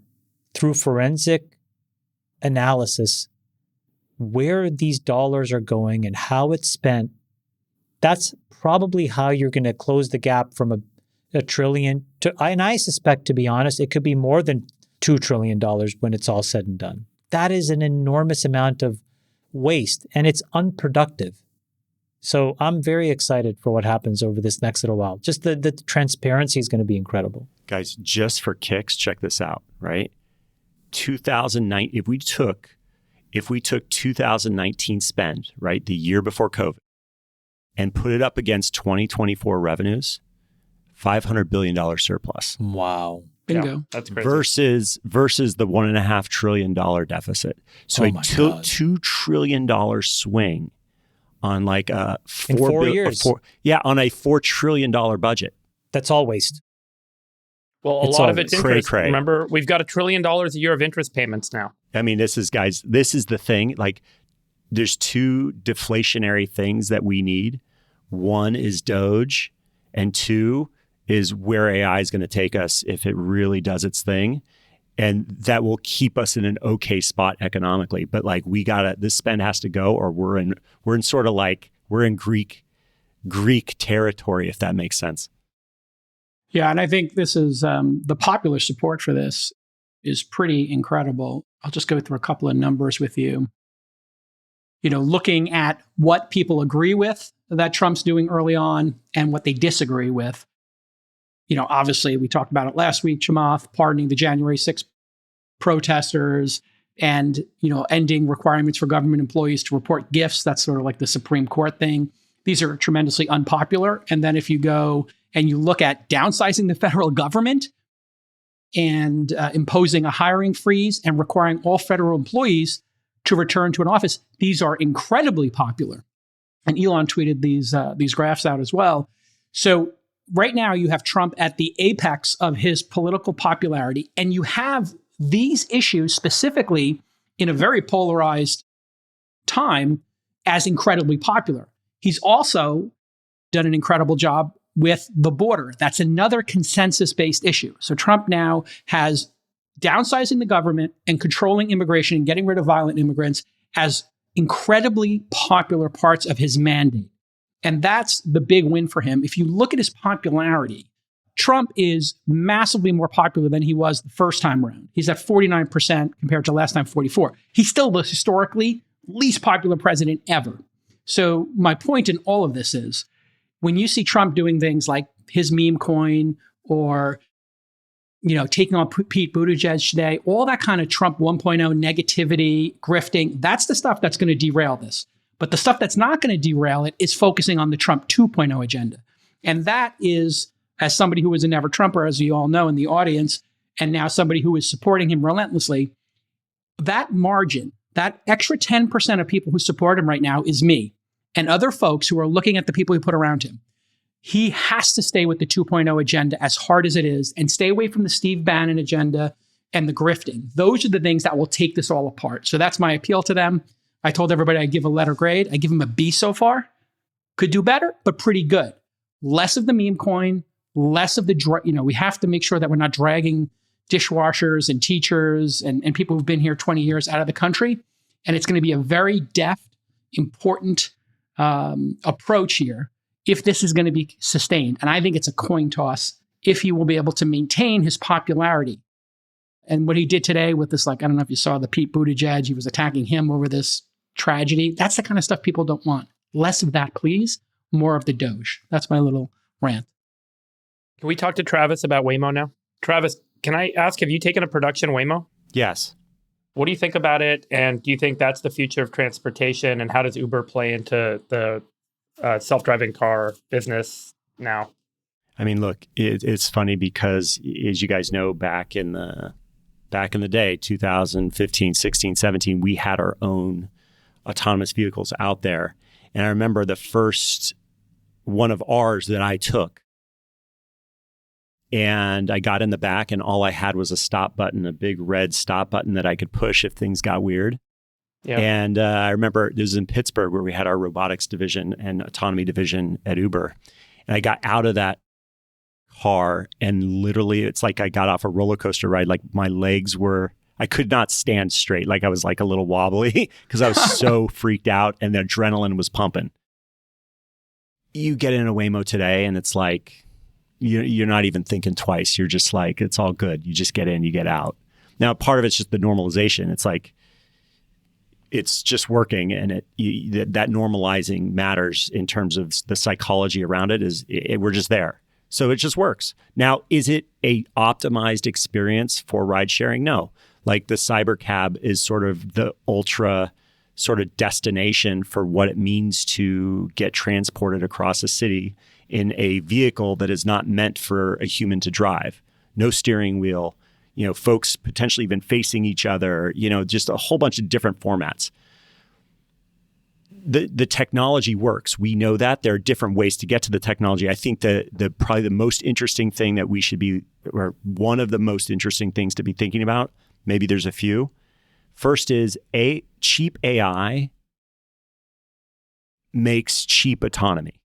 through forensic analysis where these dollars are going and how it's spent, that's probably how you're going to close the gap from a trillion to, and I suspect, to be honest, it could be more than $2 trillion when it's all said and done. That is an enormous amount of waste, and it's unproductive. So I'm very excited for what happens over this next little while. Just the transparency is going to be incredible. Guys, just for kicks, check this out, right? 2009, if we took 2019 spend, right, the year before COVID, and put it up against 2024 revenues, $500 billion surplus. Wow. Bingo. Yeah, that's crazy. Versus the $1.5 trillion deficit. So a $2 trillion swing on like a in 4 years. On a $4 trillion budget. That's all waste. Well, a lot of it's interest. Remember, we've got $1 trillion a year of interest payments now. I mean, this is the thing. Like, there's two deflationary things that we need. One is Doge, and two is where AI is going to take us if it really does its thing. And that will keep us in an okay spot economically. But like, this spend has to go, or we're in Greek territory, if that makes sense. Yeah, and I think this is the popular support for this is pretty incredible. I'll just go through a couple of numbers with you. You know, looking at what people agree with that Trump's doing early on and what they disagree with. You know, obviously, we talked about it last week, Chamath, pardoning the January 6th protesters and, you know, ending requirements for government employees to report gifts. That's sort of like the Supreme Court thing. These are tremendously unpopular. And then if you go and you look at downsizing the federal government and imposing a hiring freeze and requiring all federal employees to return to an office, these are incredibly popular. And Elon tweeted these graphs out as well. So right now you have Trump at the apex of his political popularity, and you have these issues specifically in a very polarized time as incredibly popular. He's also done an incredible job with the border. That's another consensus-based issue. So Trump now has downsizing the government and controlling immigration and getting rid of violent immigrants as incredibly popular parts of his mandate. And that's the big win for him. If you look at his popularity, Trump is massively more popular than he was the first time around. He's at 49% compared to last time, 44%. He's still the historically least popular president ever. So my point in all of this is, when you see Trump doing things like his meme coin or, you know, taking on Pete Buttigieg today, all that kind of Trump 1.0 negativity, grifting, that's the stuff that's going to derail this. But the stuff that's not going to derail it is focusing on the Trump 2.0 agenda. And that is, as somebody who was a never Trumper, as you all know in the audience, and now somebody who is supporting him relentlessly, that margin, that extra 10% of people who support him right now is me and other folks who are looking at the people he put around him. He has to stay with the 2.0 agenda as hard as it is and stay away from the Steve Bannon agenda and the grifting. Those are the things that will take this all apart. So that's my appeal to them. I told everybody I give a letter grade. I give them a B so far. Could do better, but pretty good. Less of the meme coin, less of the, we have to make sure that we're not dragging dishwashers and teachers and people who've been here 20 years out of the country. And it's going to be a very deft, important approach here if this is going to be sustained. And I think it's a coin toss if he will be able to maintain his popularity. And what he did today with this, like, I don't know if you saw the Pete Buttigieg, he was attacking him over this tragedy. That's the kind of stuff people don't want. Less of that, please. More of the Doge. That's my little rant. Can we talk to Travis about Waymo now? Travis, can I ask, have you taken a production Waymo? Yes. What do you think about it? And do you think that's the future of transportation? And how does Uber play into the self-driving car business now? I mean, look, it's funny because, as you guys know, back in the day, 2015, 16, 17, we had our own autonomous vehicles out there. And I remember the first one of ours that I took, and I got in the back and all I had was a stop button, a big red stop button that I could push if things got weird. Yeah. And I remember this was in Pittsburgh where we had our robotics division and autonomy division at Uber. And I got out of that car and literally it's like I got off a roller coaster ride. Like my legs were, I could not stand straight. Like I was like a little wobbly because I was so freaked out and the adrenaline was pumping. You get in a Waymo today and it's like, you're not even thinking twice. You're just like, it's all good. You just get in, you get out. Now, part of it's just the normalization. It's like, it's just working, and that normalizing matters in terms of the psychology around it. We're just there. So it just works. Now, is it a optimized experience for ride sharing? No. Like the Cybercab is sort of the ultra sort of destination for what it means to get transported across a city in a vehicle that is not meant for a human to drive. No steering wheel, folks potentially even facing each other, just a whole bunch of different formats. The technology works. We know that. There are different ways to get to the technology. I think probably the most interesting thing that we should be, or one of the most interesting things to be thinking about, maybe there's a few. First is cheap AI makes cheap autonomy.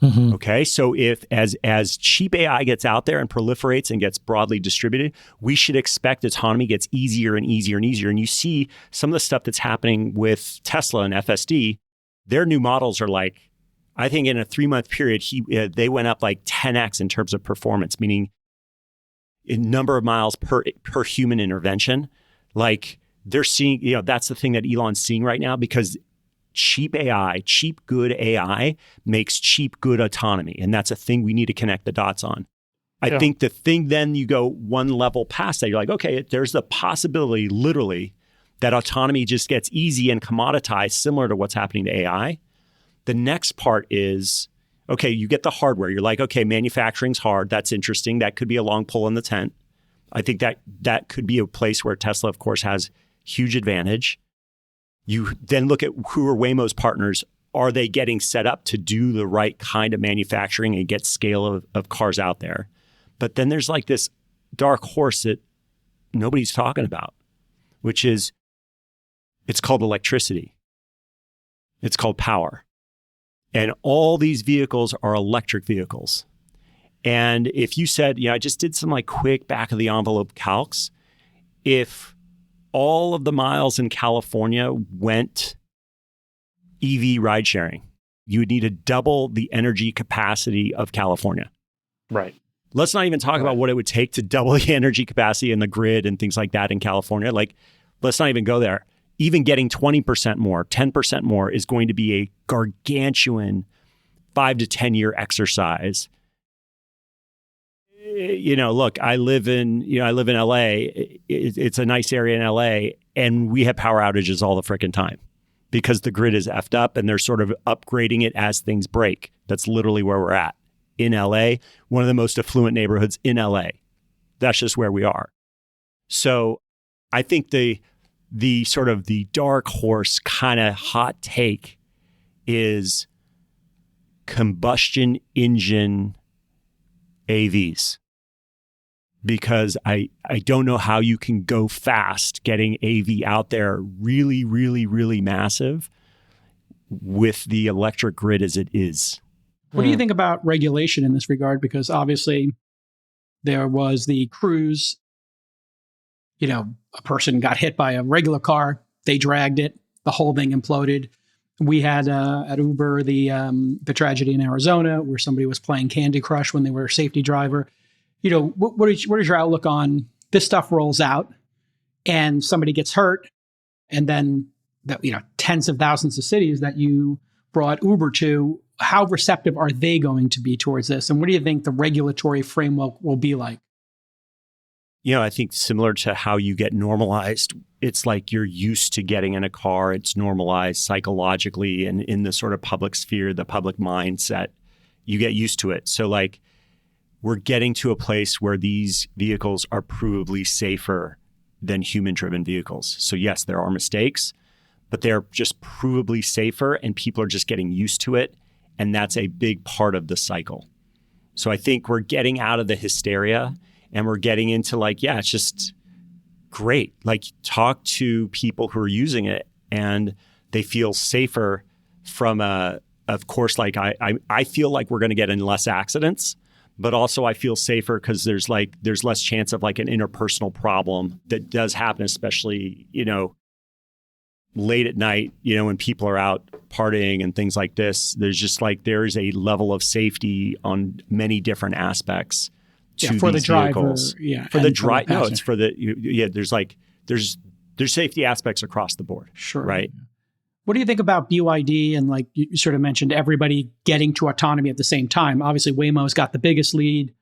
Mm-hmm. Okay, so if as cheap AI gets out there and proliferates and gets broadly distributed, we should expect autonomy gets easier and easier and easier. And you see some of the stuff that's happening with Tesla and FSD. Their new models are like, I think in a 3-month period, they went up like 10x in terms of performance, meaning in number of miles per human intervention. Like they're seeing, that's the thing that Elon's seeing right now because cheap AI, cheap, good AI makes cheap, good autonomy. And that's a thing we need to connect the dots on. I think the thing then you go one level past that, you're like, okay, there's the possibility literally that autonomy just gets easy and commoditized similar to what's happening to AI. The next part is, okay, you get the hardware. You're like, okay, manufacturing's hard. That's interesting. That could be a long pull in the tent. I think that could be a place where Tesla, of course, has huge advantage. You then look at who are Waymo's partners. Are they getting set up to do the right kind of manufacturing and get scale of cars out there? But then there's like this dark horse that nobody's talking about, which is, it's called electricity. It's called power. And all these vehicles are electric vehicles. And if you said, I just did some like quick back of the envelope calcs, if all of the miles in California went EV ride sharing, you would need to double the energy capacity of California. Right. Let's not even talk about what it would take to double the energy capacity in the grid and things like that in California. Like, let's not even go there. Even getting 20% more, 10% more is going to be a gargantuan 5 to 10 year exercise. Look, I live in LA. It's a nice area in LA, and we have power outages all the frickin' time because the grid is effed up and they're sort of upgrading it as things break. That's literally where we're at in LA, one of the most affluent neighborhoods in LA. That's just where we are. So I think the sort of the dark horse kind of hot take is combustion engine AVs. because I don't know how you can go fast getting AV out there really, really, really massive with the electric grid as it is. What do you think about regulation in this regard? Because obviously there was the cruise, a person got hit by a regular car, they dragged it, the whole thing imploded. We had at Uber the tragedy in Arizona where somebody was playing Candy Crush when they were a safety driver. What is your outlook on this stuff rolls out and somebody gets hurt, and then tens of thousands of cities that you brought Uber to, how receptive are they going to be towards this? And what do you think the regulatory framework will be like? I think similar to how you get normalized, it's like you're used to getting in a car. It's normalized psychologically and in the sort of public sphere, the public mindset, you get used to it. So like we're getting to a place where these vehicles are provably safer than human-driven vehicles. So yes, there are mistakes, but they're just provably safer and people are just getting used to it. And that's a big part of the cycle. So I think we're getting out of the hysteria and we're getting into it's just great. Like talk to people who are using it and they feel safer from of course, like I feel like we're going to get in less accidents, but also I feel safer because there's less chance of like an interpersonal problem that does happen, especially, late at night, when people are out partying and things like this. There's just there is a level of safety on many different aspects to for these the driver, vehicles. For the driver. No, it's for the there's safety aspects across the board. Sure. Right. What do you think about BYD and like you sort of mentioned everybody getting to autonomy at the same time? Obviously, Waymo's got the biggest lead.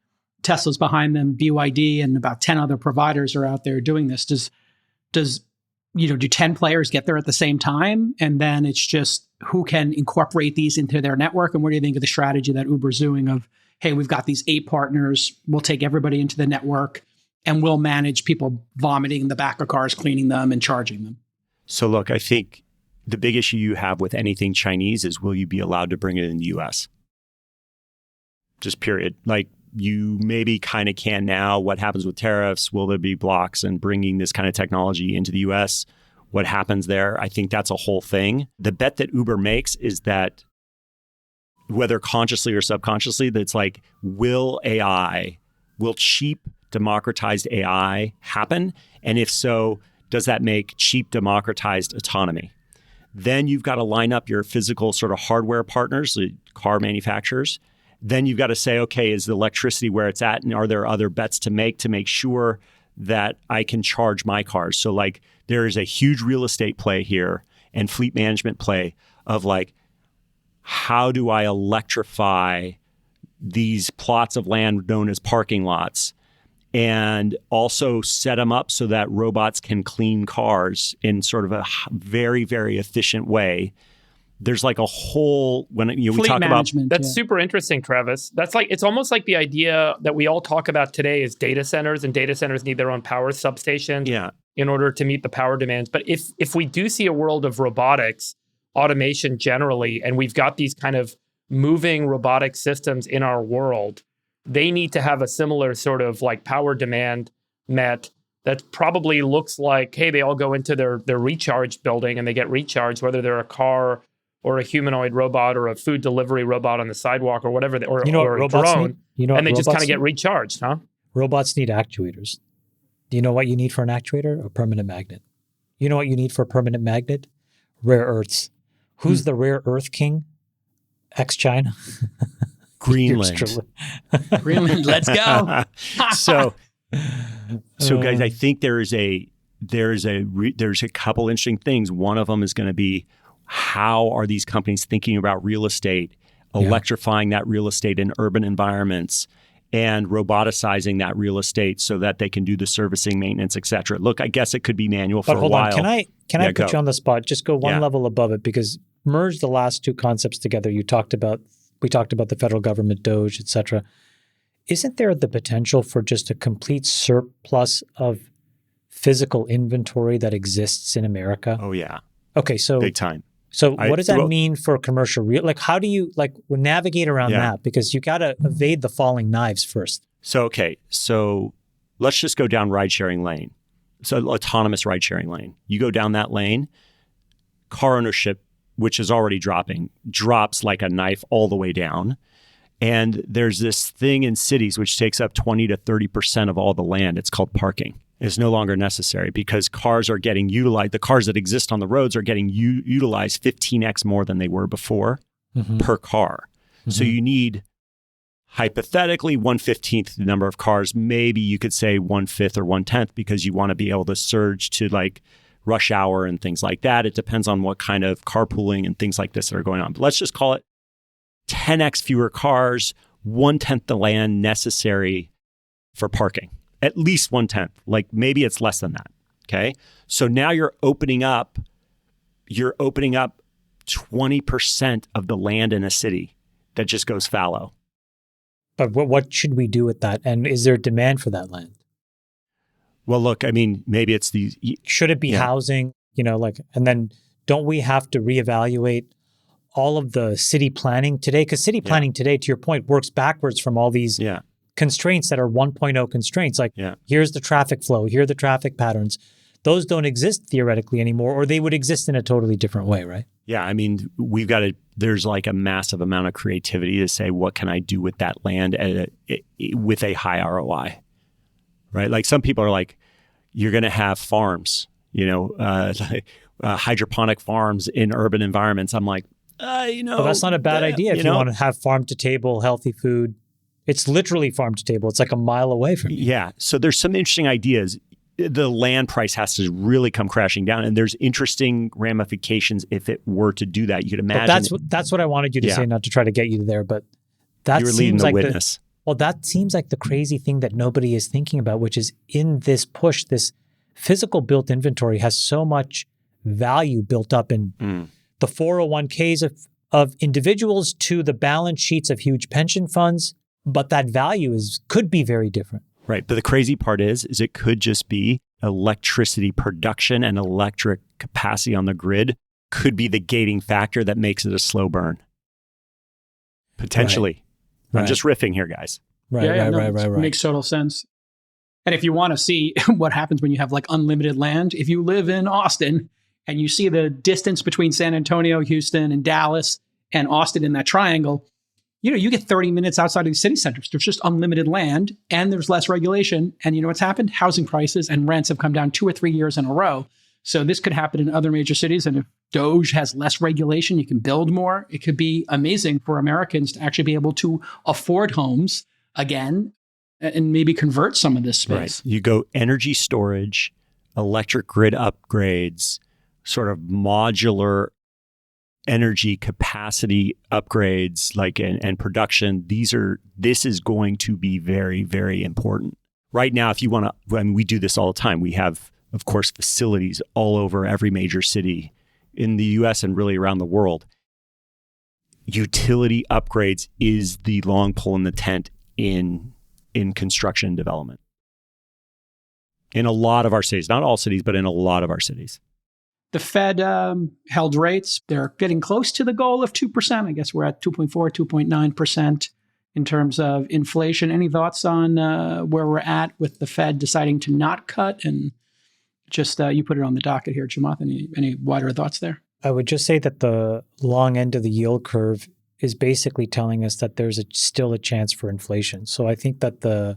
Tesla's behind them. BYD and about 10 other providers are out there doing this. Do 10 players get there at the same time? And then it's just who can incorporate these into their network? And what do you think of the strategy that Uber's doing of, hey, we've got these 8 partners, we'll take everybody into the network and we'll manage people vomiting in the back of cars, cleaning them and charging them? So look, I think the big issue you have with anything Chinese is, will you be allowed to bring it in the US? Just period. Like you maybe kind of can now. What happens with tariffs? Will there be blocks in bringing this kind of technology into the US? What happens there? I think that's a whole thing. The bet that Uber makes is that whether consciously or subconsciously, that's like, will cheap democratized AI happen? And if so, does that make cheap democratized autonomy? Then you've got to line up your physical sort of hardware partners, the car manufacturers. Then you've got to say, okay, is the electricity where it's at? And are there other bets to make sure that I can charge my cars? So like there is a huge real estate play here and fleet management play of like, how do I electrify these plots of land known as parking lots and also set them up so that robots can clean cars in sort of a very, very efficient way? There's like a whole, when we talk about that's super interesting, Travis. That's like, it's almost like the idea that we all talk about today is data centers, and data centers need their own power substations in order to meet the power demands. But if we do see a world of robotics, automation generally, and we've got these kind of moving robotic systems in our world, they need to have a similar sort of like power demand met that probably looks like, hey, they all go into their recharge building and they get recharged, whether they're a car or a humanoid robot or a food delivery robot on the sidewalk or whatever, or a drone, and they just kind of get recharged, huh? Robots need actuators. Do you know what you need for an actuator? A permanent magnet. You know what you need for a permanent magnet? Rare earths. Who's the rare earth king? Ex-China? Greenland. Greenland, let's go. So guys, I think there's a couple interesting things. One of them is going to be, how are these companies thinking about real estate, electrifying that real estate in urban environments, and roboticizing that real estate so that they can do the servicing, maintenance, et cetera? Look, I guess it could be manual for a while. But hold on, can I put you on the spot? Just go one level above it, because merge the last two concepts together. We talked about the federal government, Doge, et cetera. Isn't there the potential for just a complete surplus of physical inventory that exists in America? Oh, yeah. Okay, so big time. So what does that mean for commercial real? Like, how do you navigate around that? Because you got to evade the falling knives first. So, okay. So let's just go down ride-sharing lane. So autonomous ride-sharing lane. You go down that lane, car ownership, which is already dropping, drops like a knife all the way down. And there's this thing in cities which takes up 20 to 30% of all the land. It's called parking. It's no longer necessary because cars are getting utilized. The cars that exist on the roads are getting utilized 15x more than they were before per car. So you need hypothetically 1/15 the number of cars. Maybe you could say 1/5 or 1/10 because you want to be able to surge to like rush hour and things like that. It depends on what kind of carpooling and things like this that are going on. But let's just call it 10x fewer cars, 1/10 the land necessary for parking. At least 1/10. Like maybe it's less than that. Okay. So now you're opening up 20% of the land in a city that just goes fallow. But what should we do with that? And is there demand for that land? Well, look, I mean, maybe it's the... Should it be housing? And then don't we have to reevaluate all of the city planning today? Because city planning today, to your point, works backwards from all these constraints that are 1.0 constraints. Like, here's the traffic flow, here are the traffic patterns. Those don't exist theoretically anymore, or they would exist in a totally different way, right? Yeah, I mean, there's like a massive amount of creativity to say, what can I do with that land with a high ROI, right? Like some people are like, you're going to have farms, hydroponic farms in urban environments. I'm like, Well, that's not a bad idea if you want to have farm to table, healthy food. It's literally farm to table. It's like a mile away from you. Yeah. So there's some interesting ideas. The land price has to really come crashing down, and there's interesting ramifications if it were to do that. You could imagine. But that's what I wanted you to say, not to try to get you there, but that You're leading seems the like witness. that seems like the crazy thing that nobody is thinking about, which is in this push, this physical built inventory has so much value built up in the 401ks of individuals to the balance sheets of huge pension funds, but that value could be very different. Right. But the crazy part is it could just be electricity production and electric capacity on the grid could be the gating factor that makes it a slow burn. Potentially. Right. I'm just riffing here, guys. Right. Makes total sense. And if you want to see what happens when you have like unlimited land, if you live in Austin and you see the distance between San Antonio, Houston, and Dallas and Austin in that triangle, you get 30 minutes outside of the city centers. There's just unlimited land and there's less regulation. And you know what's happened? Housing prices and rents have come down 2 or 3 years in a row. So this could happen in other major cities. And if Doge has less regulation, you can build more. It could be amazing for Americans to actually be able to afford homes again and maybe convert some of this space. Right. You go energy storage, electric grid upgrades, sort of modular energy capacity upgrades, and production. This is going to be very, very important. Right now, if you want to, we do this all the time. We have, of course, facilities all over every major city in the US and really around the world. Utility upgrades is the long pole in the tent in construction and development. In a lot of our cities, not all cities, but in a lot of our cities. The Fed held rates. They're getting close to the goal of 2%. I guess we're at 2.4, 2.9% in terms of inflation. Any thoughts on where we're at with the Fed deciding to not cut? And just you put it on the docket here, Chamath. Any wider thoughts there? I would just say that the long end of the yield curve is basically telling us that there's still a chance for inflation. So I think that the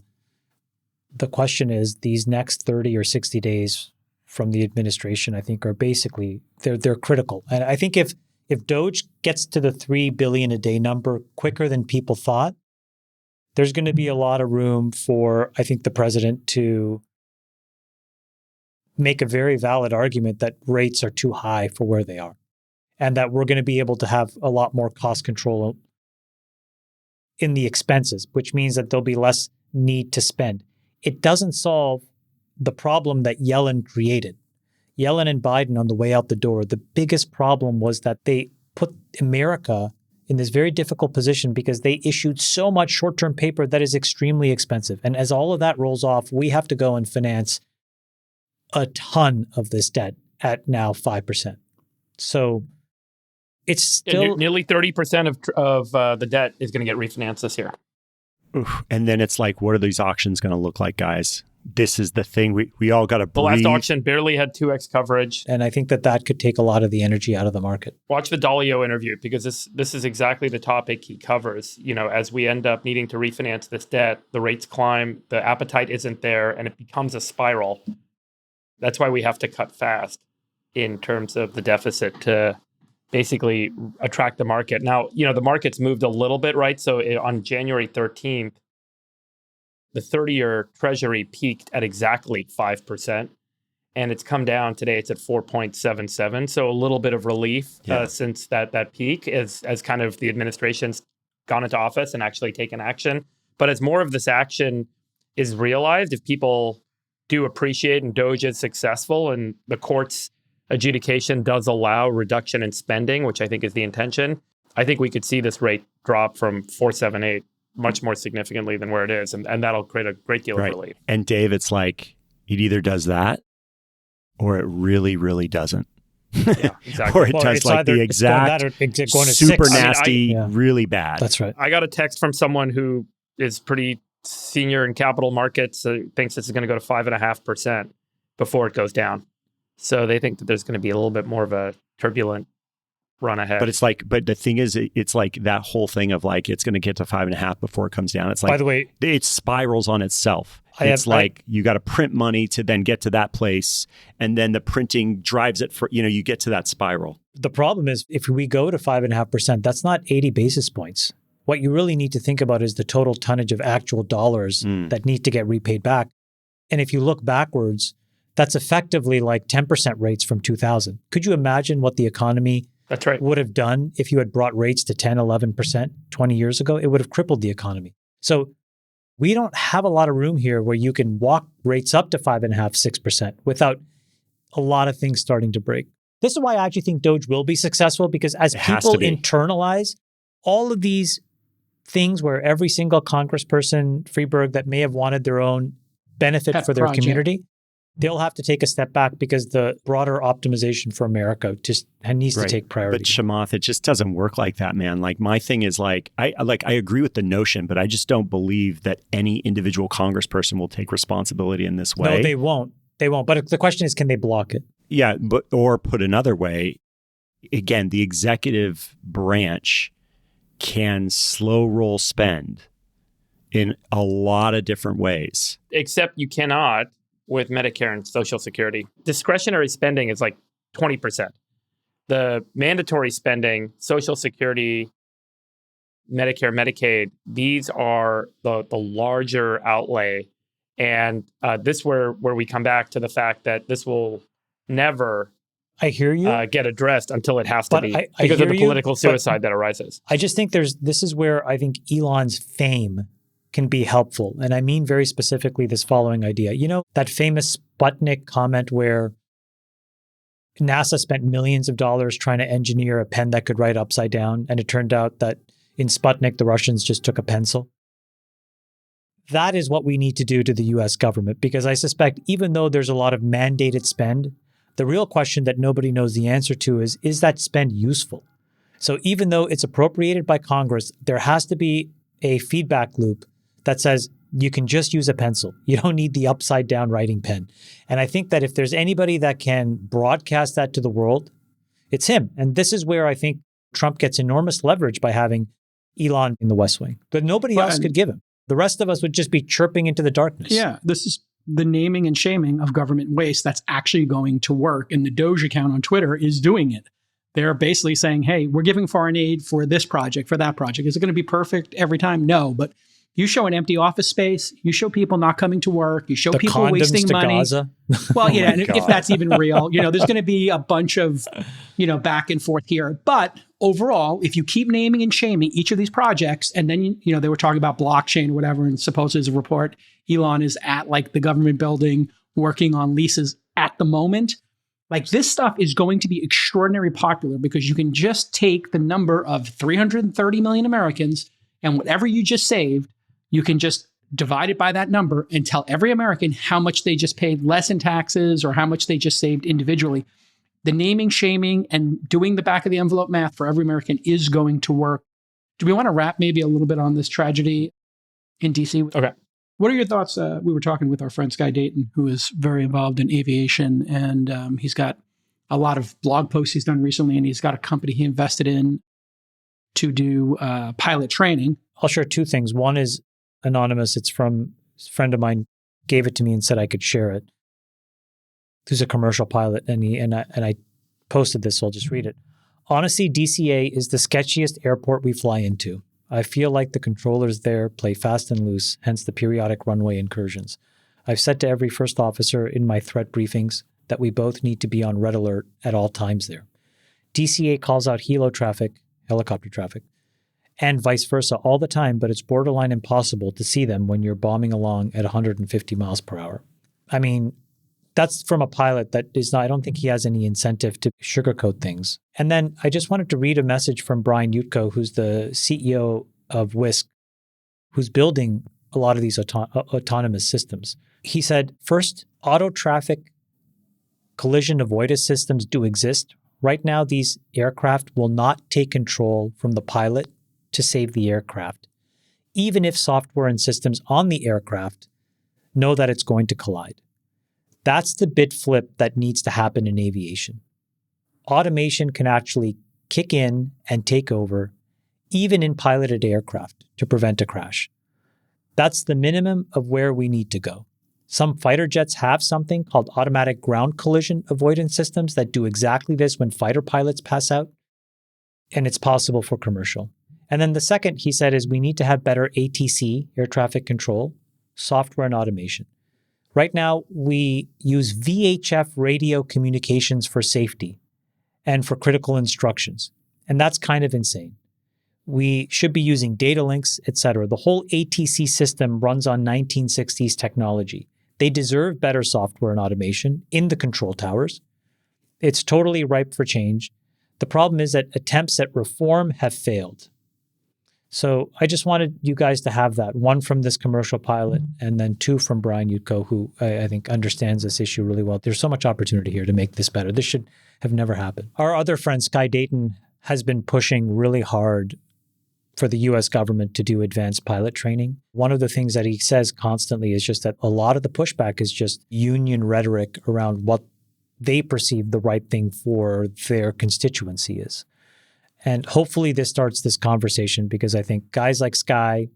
question is these next 30 or 60 days from the administration, I think, are basically, they're critical. And I think if Doge gets to the 3 billion a day number quicker than people thought, there's going to be a lot of room for, I think, the president to make a very valid argument that rates are too high for where they are, and that we're going to be able to have a lot more cost control in the expenses, which means that there'll be less need to spend. It doesn't solve the problem that Yellen created. Yellen and Biden on the way out the door, the biggest problem was that they put America in this very difficult position because they issued so much short-term paper that is extremely expensive. And as all of that rolls off, we have to go and finance a ton of this debt at now 5%. So it's still... nearly 30% of the debt is going to get refinanced this year. Oof. And then it's like, what are these auctions going to look like, guys? this is the thing. We all got to The breathe. last auction barely had 2x coverage. And I think that could take a lot of the energy out of the market. Watch the Dalio interview, because this is exactly the topic he covers. As we end up needing to refinance this debt, the rates climb, the appetite isn't there, and it becomes a spiral. That's why we have to cut fast in terms of the deficit to basically attract the market. Now, the market's moved a little bit, right? So on January 13th, the 30-year Treasury peaked at exactly 5%, and it's come down today. It's at 4.77. So a little bit of relief since that peak as kind of the administration's gone into office and actually taken action. But as more of this action is realized, if people do appreciate and Doge is successful and the court's adjudication does allow reduction in spending, which I think is the intention, I think we could see this rate drop from 4.78 much more significantly than where it is. And that'll create a great deal of relief. And Dave, it's like it either does that or it really, really doesn't. Yeah, exactly. Or it does like the exact super nasty, really bad. That's right. I got a text from someone who is pretty senior in capital markets, thinks this is going to go to 5.5% before it goes down. So they think that there's going to be a little bit more of a turbulent run ahead. But the thing is, it's like that whole thing of like, it's going to get to 5.5 before it comes down. It's like, by the way, it spirals on itself. You got to print money to then get to that place. And then the printing drives it for, you get to that spiral. The problem is if we go to 5.5%, that's not 80 basis points. What you really need to think about is the total tonnage of actual dollars that need to get repaid back. And if you look backwards, that's effectively like 10% rates from 2000. Could you imagine what the economy would have done if you had brought rates to 10, 11% 20 years ago? It would have crippled the economy. So we don't have a lot of room here where you can walk rates up to 5.5%, 6% without a lot of things starting to break. This is why I actually think Doge will be successful, because as people internalize all of these things where every single congressperson, Freeburg, that may have wanted their own benefit for their community, they'll have to take a step back because the broader optimization for America just needs to take priority. But Chamath, it just doesn't work like that, man. Like my thing is I agree with the notion, but I just don't believe that any individual congressperson will take responsibility in this way. No, they won't. They won't. But the question is, can they block it? Yeah, or put another way, again, the executive branch can slow roll spend in a lot of different ways. Except you cannot with Medicare and Social Security. Discretionary spending is like 20%. The mandatory spending, Social Security, Medicare, Medicaid, these are the larger outlay. And this where we come back to the fact that this will never get addressed until it has to be because of the political suicide that arises. I just think this is where I think Elon's fame can be helpful. And I mean very specifically this following idea. That famous Sputnik comment where NASA spent millions of dollars trying to engineer a pen that could write upside down. And it turned out that in Sputnik, the Russians just took a pencil. That is what we need to do to the US government, because I suspect even though there's a lot of mandated spend, the real question that nobody knows the answer to is that spend useful? So even though it's appropriated by Congress, there has to be a feedback loop that says you can just use a pencil. You don't need the upside down writing pen. And I think that if there's anybody that can broadcast that to the world, it's him. And this is where I think Trump gets enormous leverage by having Elon in the West Wing. But nobody else could give him. The rest of us would just be chirping into the darkness. Yeah, this is the naming and shaming of government waste that's actually going to work. And the Doge account on Twitter is doing it. They're basically saying, hey, we're giving foreign aid for this project, for that project. Is it going to be perfect every time? No, but you show an empty office space, you show people not coming to work, you show the people wasting money. Gaza. Well, yeah, and if that's even real, there's going to be a bunch of, back and forth here. But overall, if you keep naming and shaming each of these projects, and then, they were talking about blockchain or whatever, and supposedly as a report, Elon is at like the government building working on leases at the moment. Like this stuff is going to be extraordinarily popular because you can just take the number of 330 million Americans and whatever you just saved, you can just divide it by that number and tell every American how much they just paid less in taxes or how much they just saved individually. The naming, shaming, and doing the back of the envelope math for every American is going to work. Do we want to wrap maybe a little bit on this tragedy in DC? Okay. What are your thoughts? We were talking with our friend Sky Dayton, who is very involved in aviation, and he's got a lot of blog posts he's done recently, and he's got a company he invested in to do pilot training. I'll share two things. One is anonymous. It's from a friend of mine, gave it to me and said I could share it. Who's a commercial pilot, and I posted this, so I'll just read it. Honestly, DCA is the sketchiest airport we fly into. I feel like the controllers there play fast and loose, hence the periodic runway incursions. I've said to every first officer in my threat briefings that we both need to be on red alert at all times there. DCA calls out helo traffic, helicopter traffic, and vice versa all the time, but it's borderline impossible to see them when you're bombing along at 150 miles per hour. I mean, that's from a pilot that is not, I don't think he has any incentive to sugarcoat things. And then I just wanted to read a message from Brian Yutko, who's the CEO of Whisk, who's building a lot of these autonomous systems. He said, first, auto traffic collision avoidance systems do exist. Right now, these aircraft will not take control from the pilot to save the aircraft, even if software and systems on the aircraft know that it's going to collide. That's the bit flip that needs to happen in aviation. Automation can actually kick in and take over, even in piloted aircraft, to prevent a crash. That's the minimum of where we need to go. Some fighter jets have something called automatic ground collision avoidance systems that do exactly this when fighter pilots pass out, and it's possible for commercial. And then the second, he said, is we need to have better ATC, air traffic control, software and automation. Right now, we use VHF radio communications for safety and for critical instructions. And that's kind of insane. We should be using data links, etc. The whole ATC system runs on 1960s technology. They deserve better software and automation in the control towers. It's totally ripe for change. The problem is that attempts at reform have failed. So I just wanted you guys to have that, one from this commercial pilot, and then two from Brian Yutko, who I think understands this issue really well. There's so much opportunity here to make this better. This should have never happened. Our other friend, Sky Dayton, has been pushing really hard for the US government to do advanced pilot training. One of the things that he says constantly is just that a lot of the pushback is just union rhetoric around what they perceive the right thing for their constituency is. And hopefully this starts this conversation, because I think guys like Sky,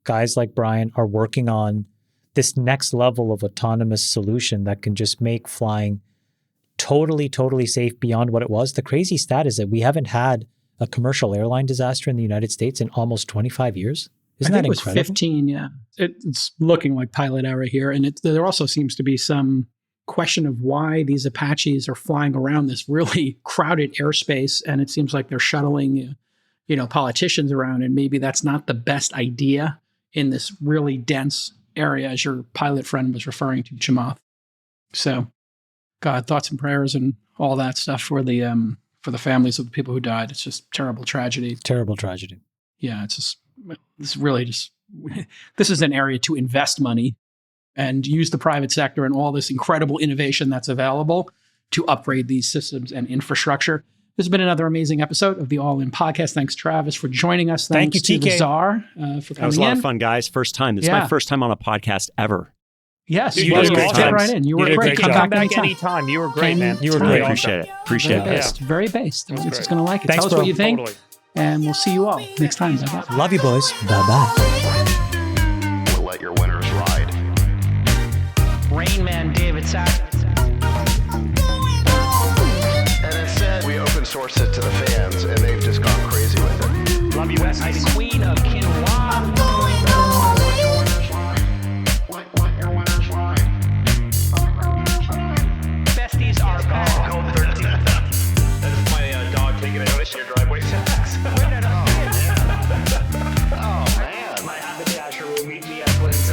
guys like Brian are working on this next level of autonomous solution that can just make flying totally, totally safe beyond what it was. The crazy stat is that we haven't had a commercial airline disaster in the United States in almost 25 years. Isn't that incredible? It was 15, yeah. It's looking like pilot error here. And there also seems to be some question of why these Apaches are flying around this really crowded airspace, and it seems like they're shuttling, politicians around, and maybe that's not the best idea in this really dense area, as your pilot friend was referring to, Chamath. So, God, thoughts and prayers and all that stuff for the families of the people who died. It's just terrible tragedy. Terrible tragedy. Yeah, this is an area to invest money and use the private sector and all this incredible innovation that's available to upgrade these systems and infrastructure. This has been another amazing episode of the All In Podcast. Thanks, Travis, for joining us. Thank you, to TK. the Czar for coming in. That was a lot of fun, guys. First time. This is my first time on a podcast ever. Yes, Dude, you you did did get right in. You were great. Come back anytime. You were great, man. You were great. Appreciate it. Appreciate Very it. based. Very based. The audience is going to like it. Thanks, Tell us bro. what you think, Totally. and we'll see you all next time. Bye-bye. Love you, boys. Bye-bye. We'll let your winners ride. Rain Man David Sack. And instead, we open source it to the fans, and they've just gone crazy with it. Love you, Besties. Queen of Quinoa. Besties are gone. Go 13. That is my dog taking a notice in your driveway.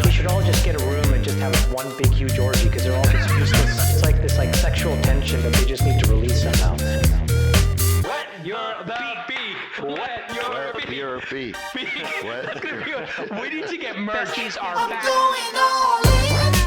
We should all just get a room and just have one big huge orgy, because they're all just useless. It's like this sexual tension that they just need to release somehow. Wet your beak. Wet your beak. We need to get merch. Besties are back. Going all in.